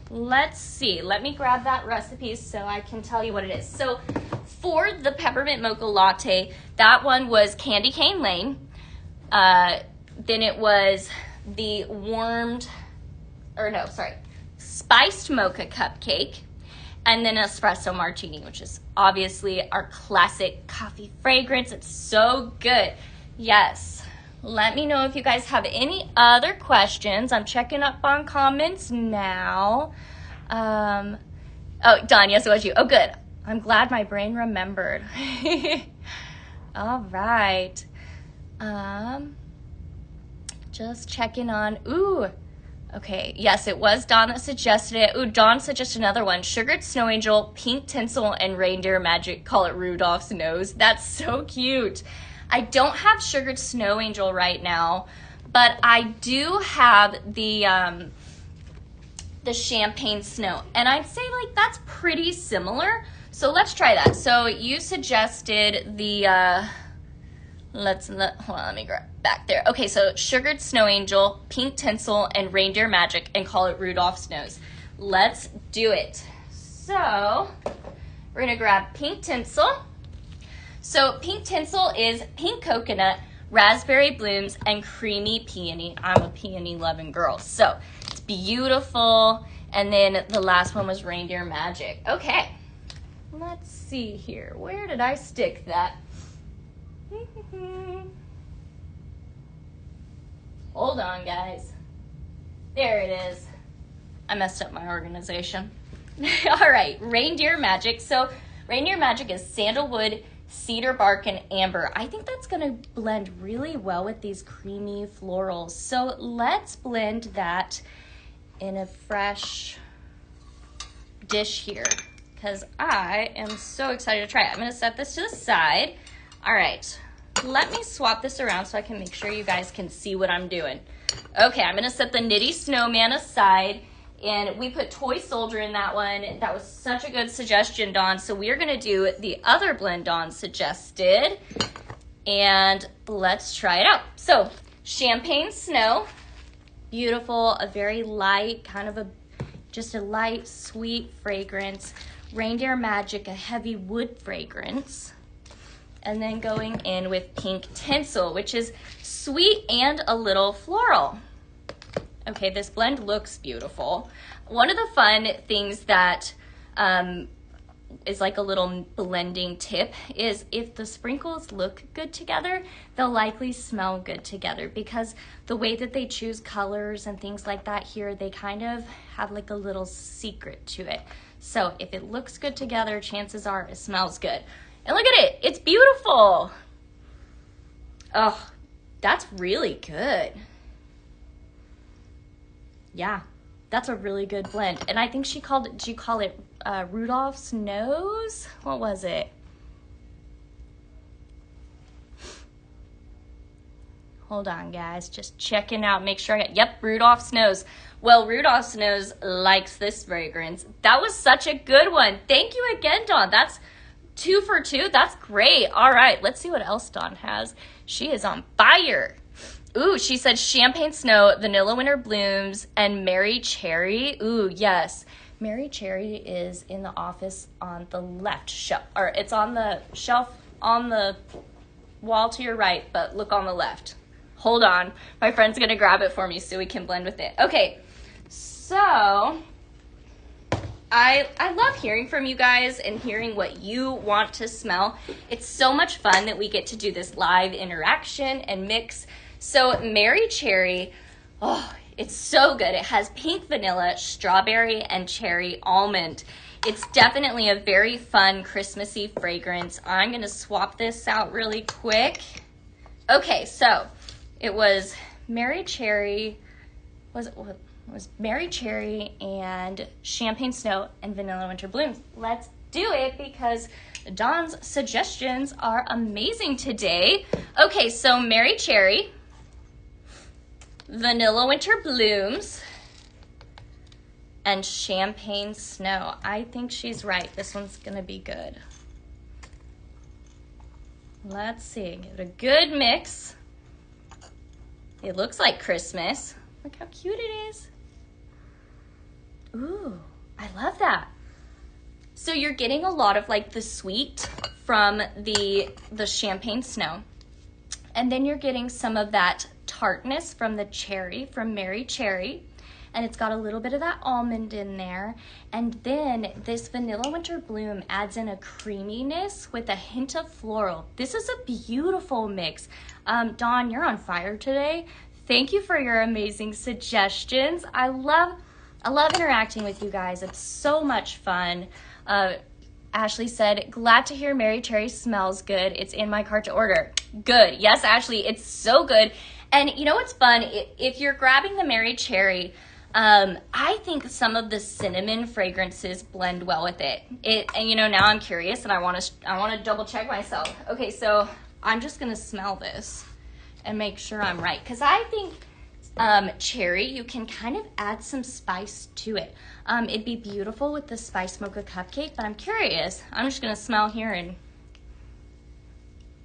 let's see. Let me grab that recipe so I can tell you what it is. So for the peppermint mocha latte, that one was Candy Cane Lane. Then it was the spiced mocha cupcake, and then espresso martini, which is obviously our classic coffee fragrance. It's so good. Yes. Let me know if you guys have any other questions. I'm checking up on comments now. Oh, Don, yes, it was you. Oh, good. I'm glad my brain remembered. All right. Just checking on. Ooh. Okay. Yes, it was Don that suggested it. Ooh, Don suggested another one. Sugared snow angel, pink tinsel, and reindeer magic. Call it Rudolph's nose. That's so cute. I don't have sugared snow angel right now, but I do have the champagne snow, and I'd say like that's pretty similar. So let's try that. So you suggested the hold on, let me grab back there. Okay, so sugared snow angel, pink tinsel, and reindeer magic, and call it Rudolph's nose. Let's do it. So we're gonna grab pink tinsel. So pink tinsel is pink coconut, raspberry blooms, and creamy peony. I'm a peony loving girl, so it's beautiful. And then the last one was reindeer magic. Okay, let's see here. Where did I stick that? Hold on, guys. There it is. I messed up my organization. All right, reindeer magic. So reindeer magic is sandalwood, cedar bark, and amber. I think that's gonna blend really well with these creamy florals. So let's blend that in a fresh dish here because I am so excited to try it. I'm gonna set this to the side. All right, let me swap this around so I can make sure you guys can see what I'm doing. Okay, I'm gonna set the Nitty Snowman aside. And we put Toy Soldier in that one. That was such a good suggestion, Dawn. So we are going to do the other blend Dawn suggested. And let's try it out. So champagne snow, beautiful, a very light, just a light, sweet fragrance. Reindeer magic, a heavy wood fragrance. And then going in with pink tinsel, which is sweet and a little floral. Okay, this blend looks beautiful. One of the fun things that is like a little blending tip is if the sprinkles look good together, they'll likely smell good together because the way that they choose colors and things like that here, they kind of have like a little secret to it. So if it looks good together, chances are it smells good. And look at it, it's beautiful. Oh, that's really good. Yeah, that's a really good blend. And I think she called it, did you call it Rudolph's Nose? What was it? Hold on, guys. Just checking out. Make sure I got, yep, Rudolph's Nose. Well, Rudolph's Nose likes this fragrance. That was such a good one. Thank you again, Dawn. That's 2 for 2. That's great. All right, let's see what else Dawn has. She is on fire. Ooh, she said Champagne Snow, Vanilla Winter Blooms, and Mary Cherry. Ooh, yes. Mary Cherry is in the office on the left shelf, or it's on the shelf on the wall to your right, but look on the left. Hold on. My friend's going to grab it for me so we can blend with it. Okay, so I love hearing from you guys and hearing what you want to smell. It's so much fun that we get to do this live interaction and mix. So Mary Cherry, oh, it's so good. It has pink vanilla, strawberry, and cherry almond. It's definitely a very fun Christmassy fragrance. I'm going to swap this out really quick. Okay, so it was Mary Cherry, was Mary Cherry and Champagne Snow and Vanilla Winter Blooms. Let's do it because Dawn's suggestions are amazing today. Okay, so Mary Cherry, Vanilla Winter Blooms, and Champagne Snow. I think she's right. This one's going to be good. Let's see. Give it a good mix. It looks like Christmas. Look how cute it is. Ooh, I love that. So you're getting a lot of like the sweet from the Champagne Snow. And then you're getting some of that tartness from the cherry, from Mary Cherry. And it's got a little bit of that almond in there. And then this Vanilla Winter Bloom adds in a creaminess with a hint of floral. This is a beautiful mix. Dawn, you're on fire today. Thank you for your amazing suggestions. I love interacting with you guys. It's so much fun. Ashley said, glad to hear Mary Cherry smells good. It's in my cart to order. Good. Yes, Ashley, it's so good. And you know what's fun? If you're grabbing the Mary Cherry, I think some of the cinnamon fragrances blend well with it. And you know, now I'm curious and I want to double check myself. Okay, so I'm just going to smell this and make sure I'm right. Because I think cherry, you can kind of add some spice to it. It'd be beautiful with the spice mocha cupcake, but I'm curious. I'm just going to smell here and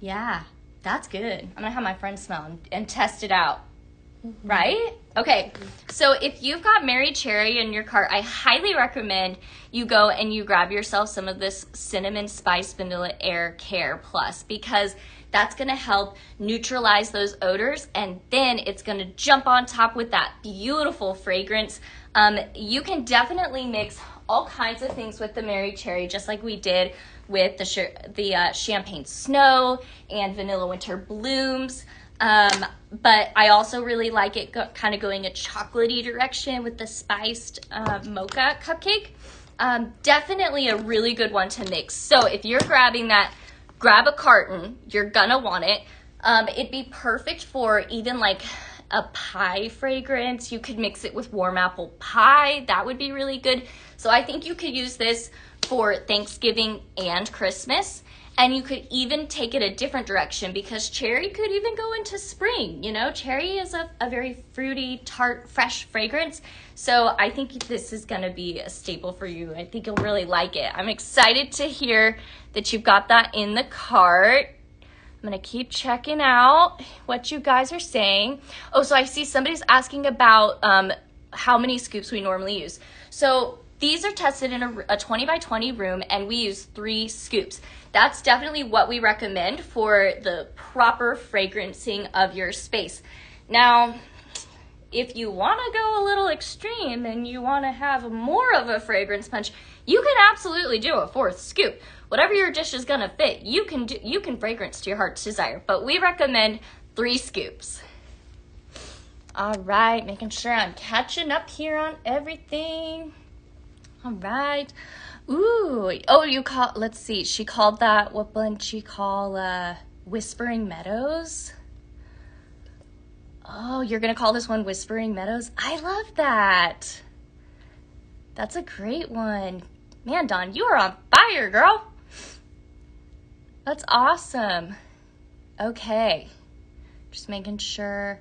yeah, that's good. I'm going to have my friend smell and test it out. Mm-hmm. Right? Okay, so if you've got Mary Cherry in your cart, I highly recommend you go and you grab yourself some of this Cinnamon Spice Vanilla Air Care Plus because that's going to help neutralize those odors and then it's going to jump on top with that beautiful fragrance. You can definitely mix all kinds of things with the Mary Cherry just like we did with the Champagne Snow and Vanilla Winter Blooms. But I also really like it kind of going a chocolatey direction with the spiced mocha cupcake. Definitely a really good one to mix. So if you're grabbing that, grab a carton. You're gonna want it. It'd be perfect for even like a pie fragrance. You could mix it with warm apple pie. That would be really good. So I think you could use this for Thanksgiving and Christmas. And you could even take it a different direction because cherry could even go into spring. You know, cherry is a very fruity, tart, fresh fragrance. So I think this is going to be a staple for you. I think you'll really like it. I'm excited to hear that you've got that in the cart. I'm going to keep checking out what you guys are saying. Oh, so I see somebody's asking about how many scoops we normally use. So these are tested in a 20 by 20 room and we use 3 scoops. That's definitely what we recommend for the proper fragrancing of your space. Now, if you want to go a little extreme and you want to have more of a fragrance punch, you can absolutely do a 4th scoop. Whatever your dish is going to fit, you can fragrance to your heart's desire. But we recommend 3 scoops. All right, making sure I'm catching up here on everything. All right. Ooh. Oh, let's see. She called that, what blend she call Whispering Meadows? Oh, you're going to call this one Whispering Meadows? I love that. That's a great one. Man, Dawn, you are on fire, girl. That's awesome. Okay. Just making sure.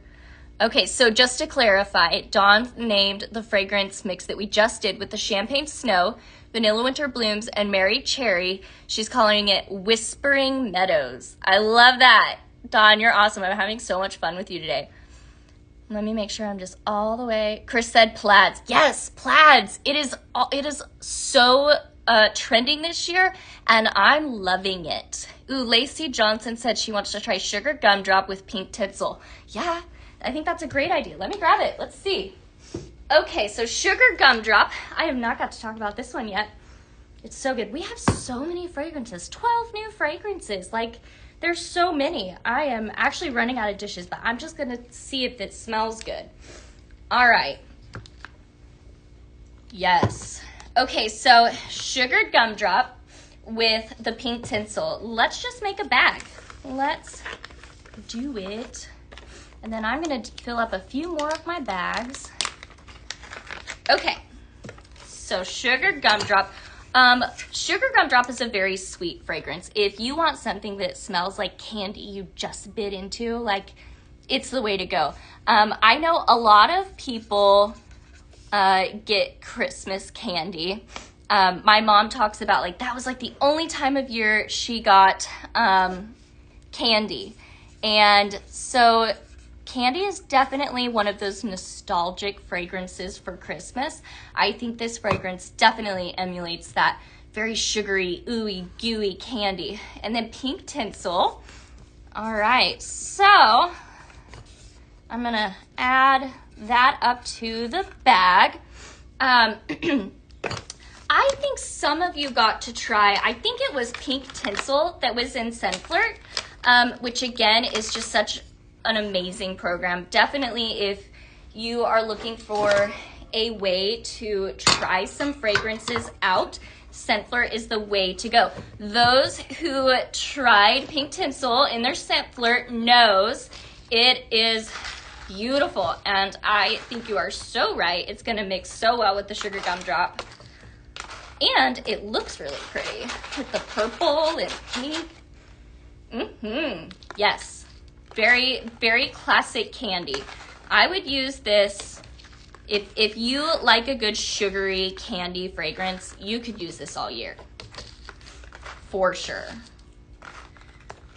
Okay, so just to clarify, Dawn named the fragrance mix that we just did with the Champagne Snow, Vanilla Winter Blooms, and Mary Cherry. She's calling it Whispering Meadows. I love that. Dawn, you're awesome. I'm having so much fun with you today. Let me make sure I'm just all the way. Chris said plaids. Yes, plaids. It is so trending this year, and I'm loving it. Ooh, Lacey Johnson said she wants to try Sugar Gumdrop with pink tinsel. Yeah, I think that's a great idea. Let me grab it. Let's see. Okay, so Sugar Gumdrop. I have not got to talk about this one yet. It's so good. We have so many fragrances. 12 new fragrances. Like, there's so many. I am actually running out of dishes, but I'm just going to see if it smells good. All right. Yes. Okay, so Sugar Gumdrop with the pink tinsel. Let's just make a bag. Let's do it. And then I'm going to fill up a few more of my bags. Okay. So Sugar Gumdrop. Sugar Gumdrop is a very sweet fragrance. If you want something that smells like candy you just bit into, like, it's the way to go. I know a lot of people get Christmas candy. My mom talks about, like, that was like the only time of year she got candy. And so candy is definitely one of those nostalgic fragrances for Christmas. I think this fragrance definitely emulates that very sugary, ooey, gooey candy. And then pink tinsel. All right, so I'm gonna add that up to the bag. I think some of you got to try, I think it was pink tinsel that was in Scent Flirt, which again is just such an amazing program. Definitely if you are looking for a way to try some fragrances out, Scent Flirt is the way to go. Those who tried pink tinsel in their Scent Flirt knows it is beautiful, and I think you are so right. It's going to mix so well with the Sugar Gumdrop, and it looks really pretty with the purple and pink. Yes. Very, very classic candy. I would use this, if you like a good sugary candy fragrance, you could use this all year. For sure.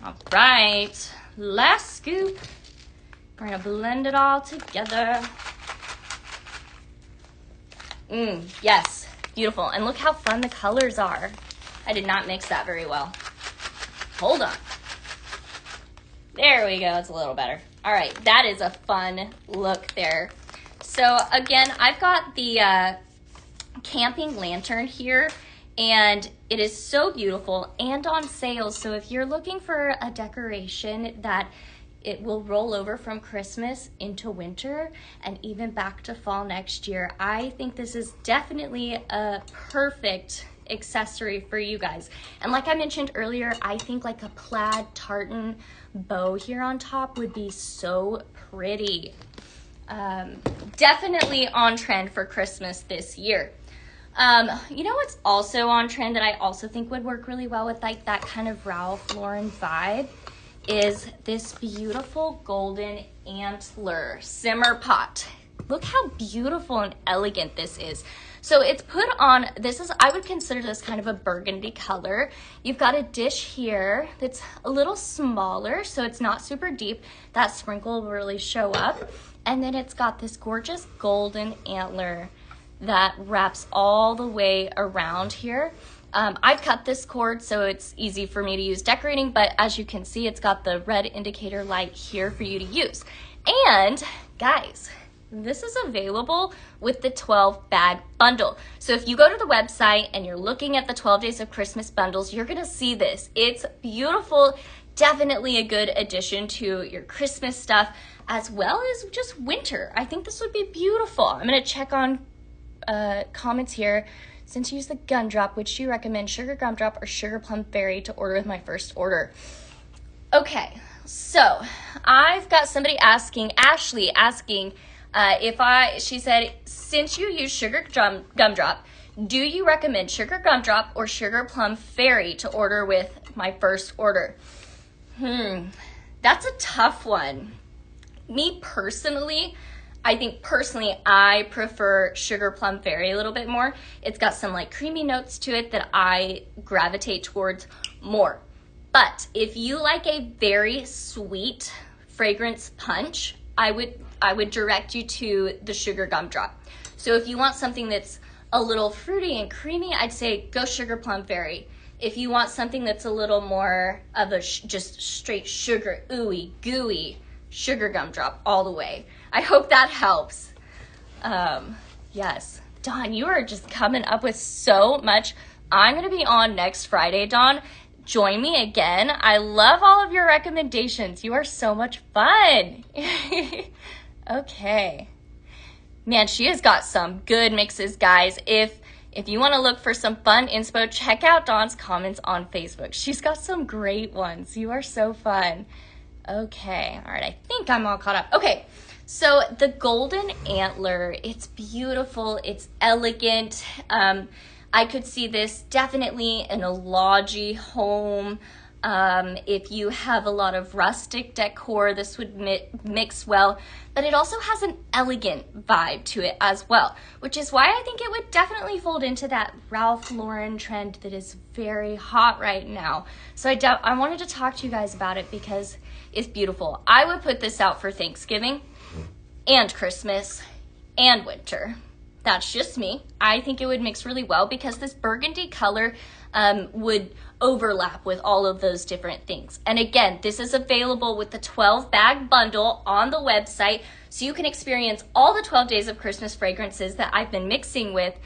All right, last scoop. We're gonna blend it all together. Yes, beautiful. And look how fun the colors are. I did not mix that very well. Hold on. There we go, it's a little better. All right, that is a fun look there. So again, I've got the camping lantern here, and it is so beautiful and on sale. So if you're looking for a decoration that it will roll over from Christmas into winter and even back to fall next year, I think this is definitely a perfect accessory for you guys. And like I mentioned earlier, I think like a plaid tartan bow here on top would be so pretty. Definitely on trend for Christmas this year. You know what's also on trend that I also think would work really well with like that kind of Ralph Lauren vibe is this beautiful golden antler simmer pot. Look how beautiful and elegant this is. So it's put on, I would consider this kind of a burgundy color. You've got a dish here that's a little smaller, so it's not super deep. That sprinkle will really show up. And then it's got this gorgeous golden antler that wraps all the way around here. I've cut this cord so it's easy for me to use decorating, but as you can see, it's got the red indicator light here for you to use. And guys, this is available with the 12 bag bundle. So if you go to the website and you're looking at the 12 Days of Christmas bundles, you're gonna see this. It's beautiful, definitely a good addition to your Christmas stuff, as well as just winter. I think this would be beautiful. I'm gonna check on comments here. Since you use the Gumdrop, which do you recommend, Sugar Gumdrop or Sugar Plum Fairy to order with my first order? Okay, So I've got somebody asking, Ashley asking, she said, since you use sugar gumdrop, do you recommend sugar gumdrop or sugar plum fairy to order with my first order? That's a tough one. Me personally, I prefer sugar plum fairy a little bit more. It's got some like creamy notes to it that I gravitate towards more. But if you like a very sweet fragrance punch, I would direct you to the sugar gumdrop. So if you want something that's a little fruity and creamy, I'd say go sugar plum fairy. If you want something that's a little more of a just straight sugar, ooey gooey, sugar gumdrop all the way. I hope that helps. Yes. Dawn, you are just coming up with so much. I'm going to be on next Friday, Dawn. Join me again. I love all of your recommendations. You are so much fun. Okay. Man, she has got some good mixes, guys. If you want to look for some fun inspo, check out Dawn's comments on Facebook. She's got some great ones. You are so fun. Okay. All right. I think I'm all caught up. Okay. So the golden antler, it's beautiful. It's elegant. I could see this definitely in a lodgy home. If you have a lot of rustic decor, this would mix well. But it also has an elegant vibe to it as well, which is why I think it would definitely fold into that Ralph Lauren trend that is very hot right now. So I wanted to talk to you guys about it because it's beautiful. I would put this out for Thanksgiving and Christmas and winter. That's just me. I think it would mix really well because this burgundy color would overlap with all of those different things. And again, this is available with the 12 bag bundle on the website, so you can experience all the 12 days of Christmas fragrances that I've been mixing with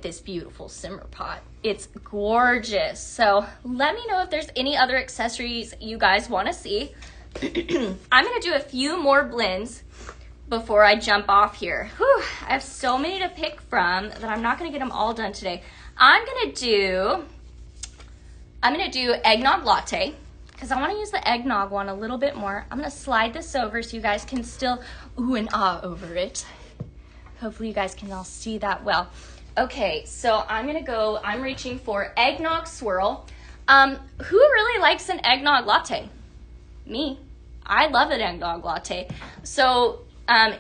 this beautiful simmer pot. It's gorgeous. So let me know if there's any other accessories you guys want to see. I'm going to do a few more blends before I jump off here. Whew, I have so many to pick from that I'm not going to get them all done today. I'm going to do eggnog latte because I want to use the eggnog one a little bit more. I'm going to slide this over so you guys can still ooh and ah over it. Hopefully you guys can all see that well. Okay, so I'm reaching for eggnog swirl. Who really likes an eggnog latte? Me. I love an eggnog latte. So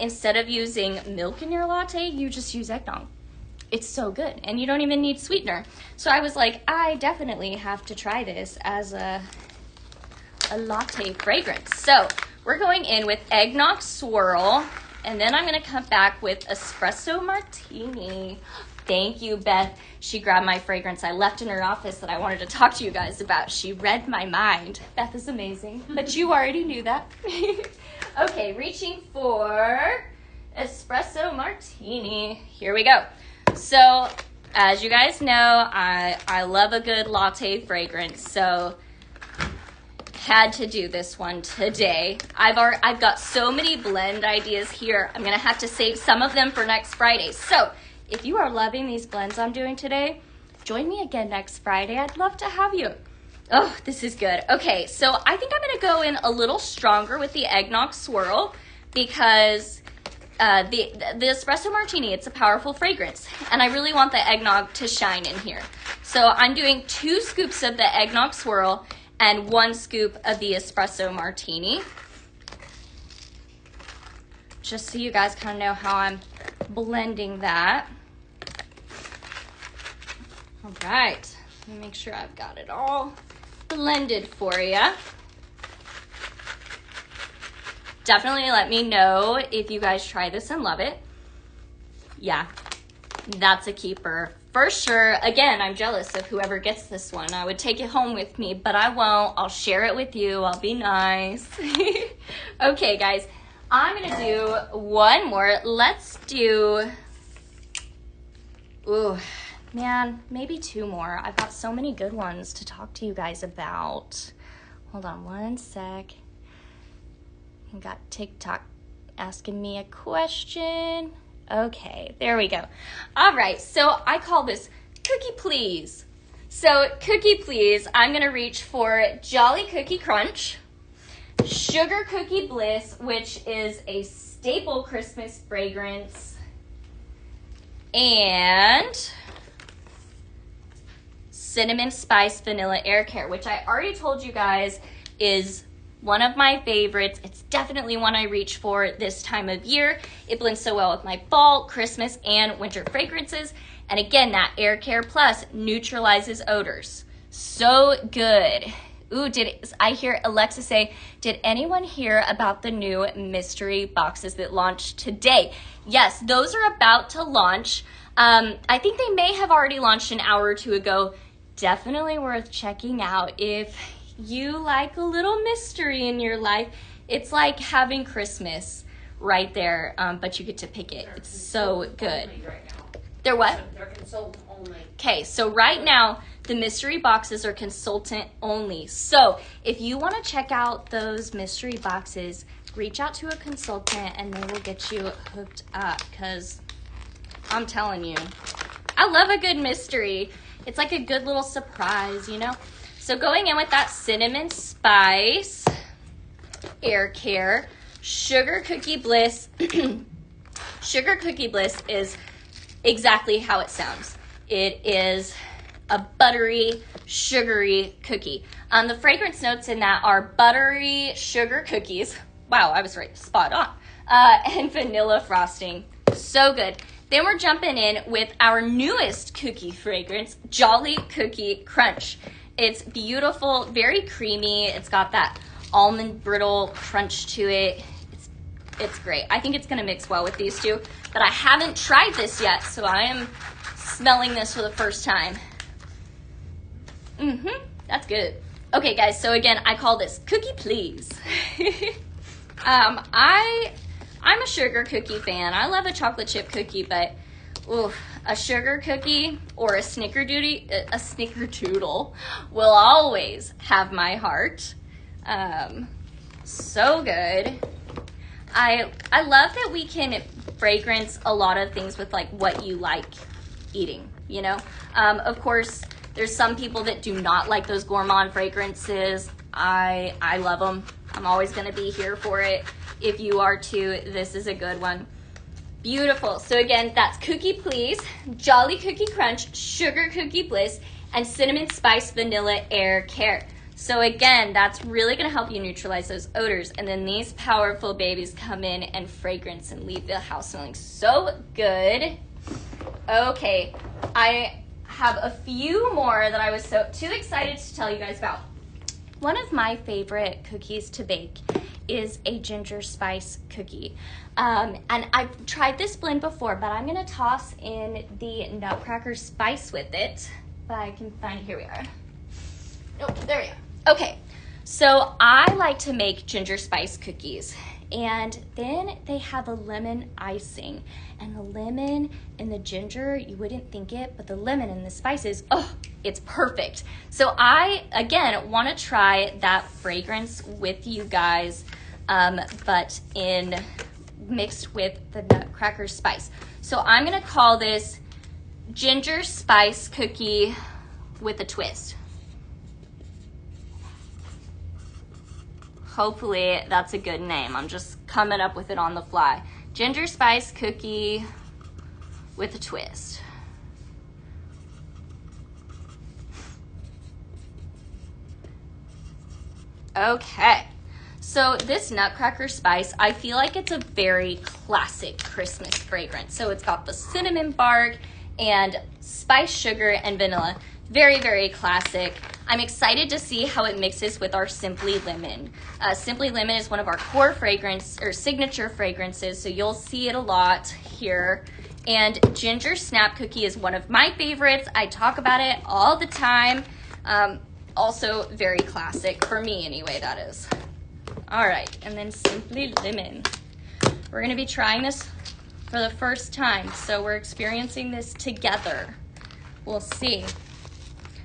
instead of using milk in your latte, you just use eggnog. It's so good, and you don't even need sweetener. So I was like, I definitely have to try this as a latte fragrance. So we're going in with eggnog swirl, and then I'm going to come back with espresso martini. Thank you, Beth. She grabbed my fragrance I left in her office that I wanted to talk to you guys about. She read my mind. Beth is amazing, but you already knew that. Okay, reaching for espresso martini. Here we go. So, as you guys know, I love a good latte fragrance, so had to do this one today. I've got so many blend ideas here. I'm going to have to save some of them for next Friday. So, if you are loving these blends I'm doing today, join me again next Friday. I'd love to have you. Oh, this is good. Okay, so I think I'm going to go in a little stronger with the eggnog swirl because the espresso martini, it's a powerful fragrance, and I really want the eggnog to shine in here. So I'm doing 2 scoops of the eggnog swirl and 1 scoop of the espresso martini, just so you guys kind of know how I'm blending that. All right, let me make sure I've got it all blended for you. Definitely let me know if you guys try this and love it. Yeah, that's a keeper for sure. Again, I'm jealous of whoever gets this one. I would take it home with me, but I won't. I'll share it with you. I'll be nice. Okay, guys, I'm going to do one more. Let's do, ooh, man, maybe 2 more. I've got so many good ones to talk to you guys about. Hold on one sec. I got TikTok asking me a question. Okay, there we go. All right, so I call this Cookie Please. So Cookie Please, I'm going to reach for Jolly Cookie Crunch. Sugar Cookie Bliss, which is a staple Christmas fragrance, and Cinnamon Spice Vanilla Air Care, which I already told you guys is one of my favorites. It's definitely one I reach for this time of year. It blends so well with my fall, Christmas, and winter fragrances. And again, that Air Care Plus neutralizes odors. So good. Ooh, I hear Alexa say, did anyone hear about the new mystery boxes that launched today? Yes, those are about to launch. I think they may have already launched an hour or two ago. Definitely worth checking out if you like a little mystery in your life. It's like having Christmas right there, but you get to pick it. It's so good. They're what? They're consultant only. Okay, so right now, the mystery boxes are consultant only. So if you want to check out those mystery boxes, reach out to a consultant and they will get you hooked up, because I'm telling you, I love a good mystery. It's like a good little surprise, you know? So going in with that Cinnamon Spice Air Care, Sugar Cookie Bliss. Sugar Cookie Bliss is exactly how it sounds. It is a buttery, sugary cookie. The fragrance notes in that are buttery sugar cookies. Wow, I was right, spot on. And vanilla frosting. So good. Then we're jumping in with our newest cookie fragrance, Jolly Cookie Crunch. It's beautiful, very creamy. It's got that almond brittle crunch to it. It's great. I think it's going to mix well with these two, but I haven't tried this yet, so I am smelling this for the first time. That's good. Okay, guys, so again, I call this Cookie Please. I'm a sugar cookie fan. I love a chocolate chip cookie, but a sugar cookie or a snickerdoodle will always have my heart. So good. I love that we can fragrance a lot of things with like what you like eating, you know? Of course, there's some people that do not like those gourmand fragrances. I love them. I'm always going to be here for it. If you are too, this is a good one. Beautiful. So again, that's Cookie Please, Jolly Cookie Crunch, Sugar Cookie Bliss, and Cinnamon Spice Vanilla Air Care. So again, that's really going to help you neutralize those odors. And then these powerful babies come in and fragrance and leave the house smelling so good. Okay, I have a few more that I was too excited to tell you guys about. One of my favorite cookies to bake is a ginger spice cookie. And I've tried this blend before, but I'm going to toss in the Nutcracker Spice with it. But I can find it. Here we are. Oh, there we go. Okay, so I like to make ginger spice cookies, and then they have a lemon icing, and the lemon and the ginger, you wouldn't think it, but the lemon and the spices, it's perfect. So I, again, want to try that fragrance with you guys, but mixed with the Nutcracker Spice. So I'm going to call this ginger spice cookie with a twist. Hopefully that's a good name. I'm just coming up with it on the fly. Ginger spice cookie with a twist. Okay. So this Nutcracker Spice, I feel like it's a very classic Christmas fragrance. So it's got the cinnamon bark and spice sugar and vanilla. Very, very classic. I'm excited to see how it mixes with our Simply Lemon. Simply Lemon is one of our core signature fragrances, so you'll see it a lot here. And Ginger Snap Cookie is one of my favorites. I talk about it all the time. Also very classic, for me anyway, that is. All right, and then Simply Lemon. We're gonna be trying this for the first time, so we're experiencing this together. We'll see.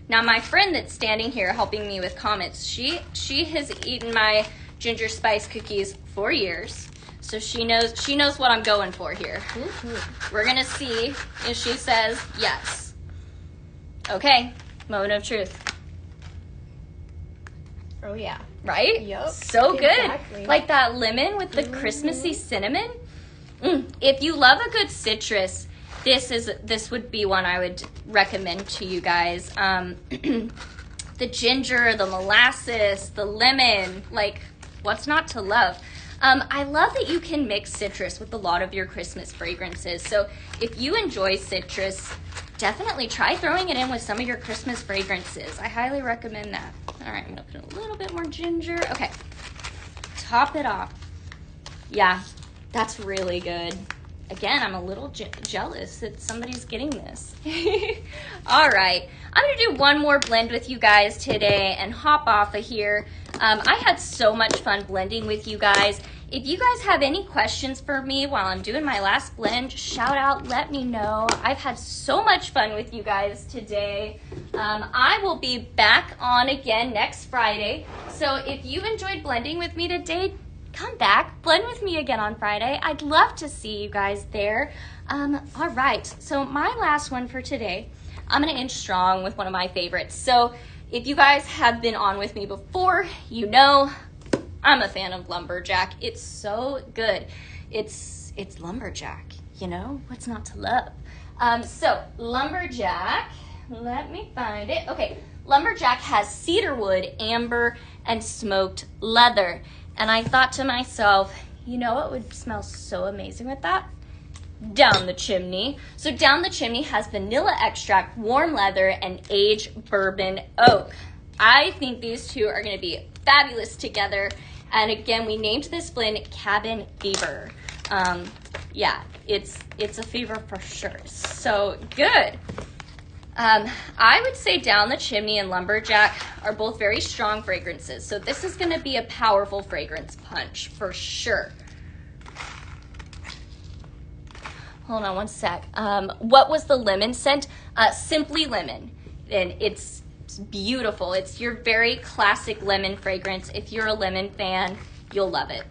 Now, my friend that's standing here helping me with comments, she has eaten my ginger spice cookies for years, so she knows what I'm going for here. We're gonna see if she says yes. Okay, moment of truth. Oh yeah. right? Yep, So good. exactly. Like that lemon with the Christmassy cinnamon. If you love a good citrus, this would be one I would recommend to you guys. The ginger, the molasses, the lemon, like what's not to love? I love that you can mix citrus with a lot of your Christmas fragrances. So if you enjoy citrus, definitely try throwing it in with some of your Christmas fragrances. I highly recommend that. All right, I'm gonna put a little bit more ginger. Okay, top it off. Yeah, that's really good. Again, I'm a little jealous that somebody's getting this. All right, I'm gonna do one more blend with you guys today and hop off of here. I had so much fun blending with you guys. If you guys have any questions for me while I'm doing my last blend, shout out, let me know. I've had so much fun with you guys today. I will be back on again next Friday. So if you enjoyed blending with me today, come back, blend with me again on Friday. I'd love to see you guys there. All right, so my last one for today, I'm gonna end strong with one of my favorites. So if you guys have been on with me before, you know I'm a fan of Lumberjack. It's so good. It's Lumberjack, you know? What's not to love? So Lumberjack, let me find it. Okay, Lumberjack has cedarwood, amber, and smoked leather. And I thought to myself, you know what would smell so amazing with that? Down the Chimney. So Down the Chimney has vanilla extract, warm leather, and aged bourbon oak. I think these two are going to be fabulous together. And again, we named this blend Cabin Fever. Yeah, it's a fever for sure. So good. I would say Down the Chimney and Lumberjack are both very strong fragrances. So this is going to be a powerful fragrance punch for sure. Hold on one sec. What was the lemon scent? Simply Lemon. And it's beautiful. It's your very classic lemon fragrance. If you're a lemon fan, you'll love it.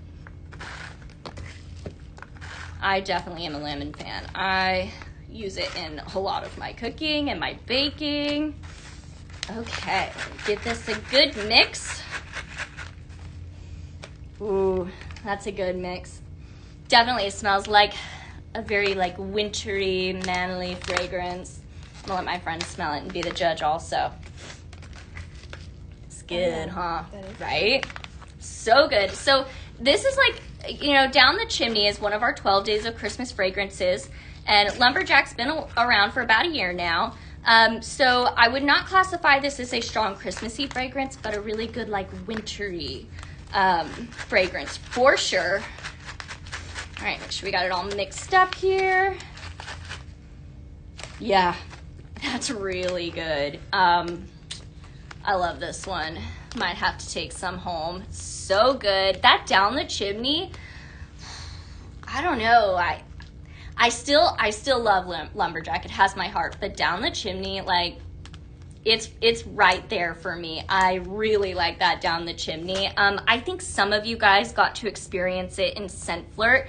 I definitely am a lemon fan. I use it in a lot of my cooking and my baking. Okay, give this a good mix. Ooh, that's a good mix. Definitely smells like a very like wintry, manly fragrance. I'm gonna let my friend smell it and be the judge also. It's good, huh? Right? So good. So this is like, you know, Down the Chimney is one of our 12 Days of Christmas fragrances. And Lumberjack's been around for about a year now. So I would not classify this as a strong Christmassy fragrance, but a really good like wintry fragrance for sure. All right, make sure we got it all mixed up here. Yeah, that's really good. I love this one. Might have to take some home. So good. That Down the Chimney, I don't know. I still love Lumberjack. It has my heart. But Down the Chimney, like, it's right there for me. I really like that Down the Chimney. I think some of you guys got to experience it in Scent Flirt.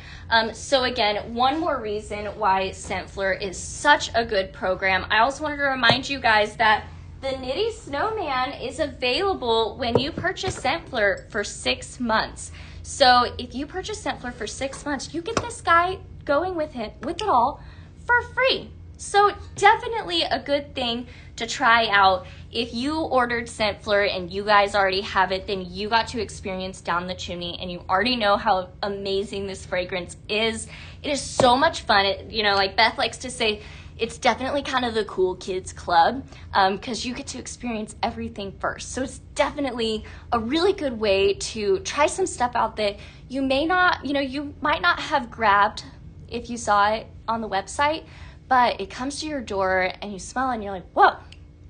So again, one more reason why Scent Flirt is such a good program. I also wanted to remind you guys that the Nitty Snowman is available when you purchase Scent Flirt for 6 months. So if you purchase Scent Flirt for 6 months, you get this guy going with it all for free. So definitely a good thing to try out. If you ordered Scent Flirt and you guys already have it, then you got to experience Down the Chimney and you already know how amazing this fragrance is. It is so much fun. You know, like Beth likes to say, it's definitely kind of the cool kids club because you get to experience everything first. So it's definitely a really good way to try some stuff out that you may not, you might not have grabbed if you saw it on the website, but it comes to your door and you smell it and you're like, whoa,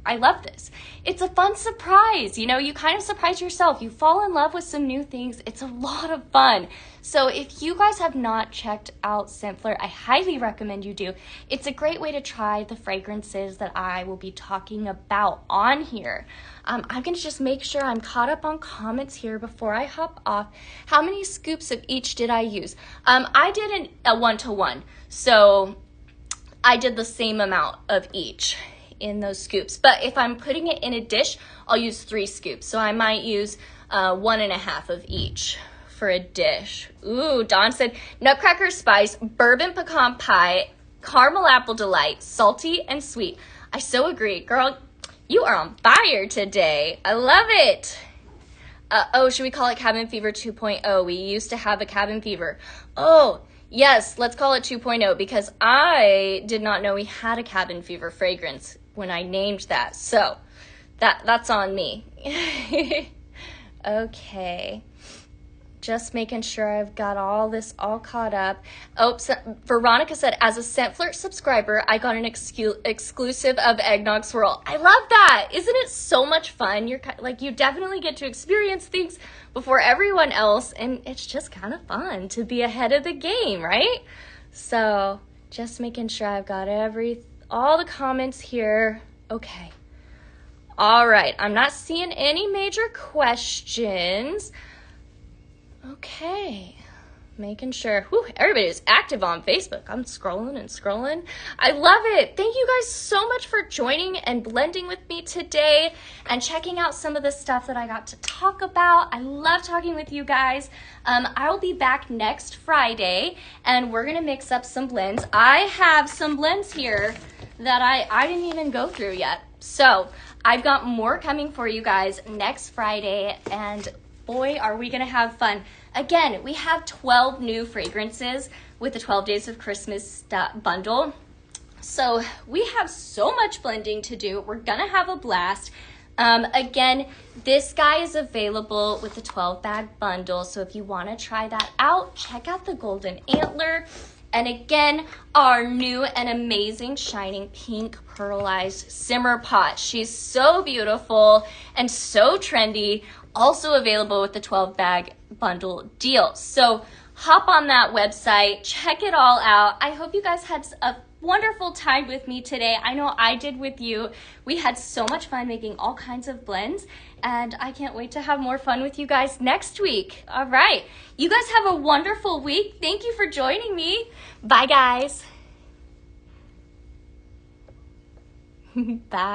I love this. It's a fun surprise. You kind of surprise yourself. You fall in love with some new things. It's a lot of fun. So if you guys have not checked out Scent Flirt, I highly recommend you do. It's a great way to try the fragrances that I will be talking about on here. I'm going to just make sure I'm caught up on comments here before I hop off. How many scoops of each did I use? I did a 1-to-1. So I did the same amount of each in those scoops. But if I'm putting it in a dish, I'll use 3 scoops. So I might use 1.5 of each for a dish. Ooh, Dawn said nutcracker spice, bourbon pecan pie, caramel apple delight, salty and sweet. I so agree. Girl, you are on fire today. I love it. Should we call it Cabin Fever 2.0? We used to have a Cabin Fever. Oh, yes, let's call it 2.0 because I did not know we had a Cabin Fever fragrance when I named that. So that's on me. Okay. Just making sure I've got all this all caught up. Oh, so Veronica said, as a Scent Flirt subscriber, I got an exclusive of Eggnog Swirl. I love that. Isn't it so much fun? You're like, you definitely get to experience things before everyone else, and it's just kind of fun to be ahead of the game, right? So just making sure I've got all the comments here. Okay. All right. I'm not seeing any major questions. Okay, making sure. Whew, everybody is active on Facebook. I'm scrolling and scrolling. I love it. Thank you guys so much for joining and blending with me today and checking out some of the stuff that I got to talk about. I love talking with you guys. I will be back next Friday, and we're going to mix up some blends. I have some blends here that I didn't even go through yet. So I've got more coming for you guys next Friday, and boy, are we going to have fun. Again, we have 12 new fragrances with the 12 Days of Christmas bundle. So we have so much blending to do. We're going to have a blast. Again, this guy is available with the 12-bag bundle. So if you want to try that out, check out the Golden Antler. And again, our new and amazing shining pink pearlized simmer pot. She's so beautiful and so trendy. Also available with the 12-bag bundle deal. So hop on that website, check it all out. I hope you guys had a wonderful time with me today. I know I did with you. We had so much fun making all kinds of blends, and I can't wait to have more fun with you guys next week. All right. You guys have a wonderful week. Thank you for joining me. Bye, guys. Bye.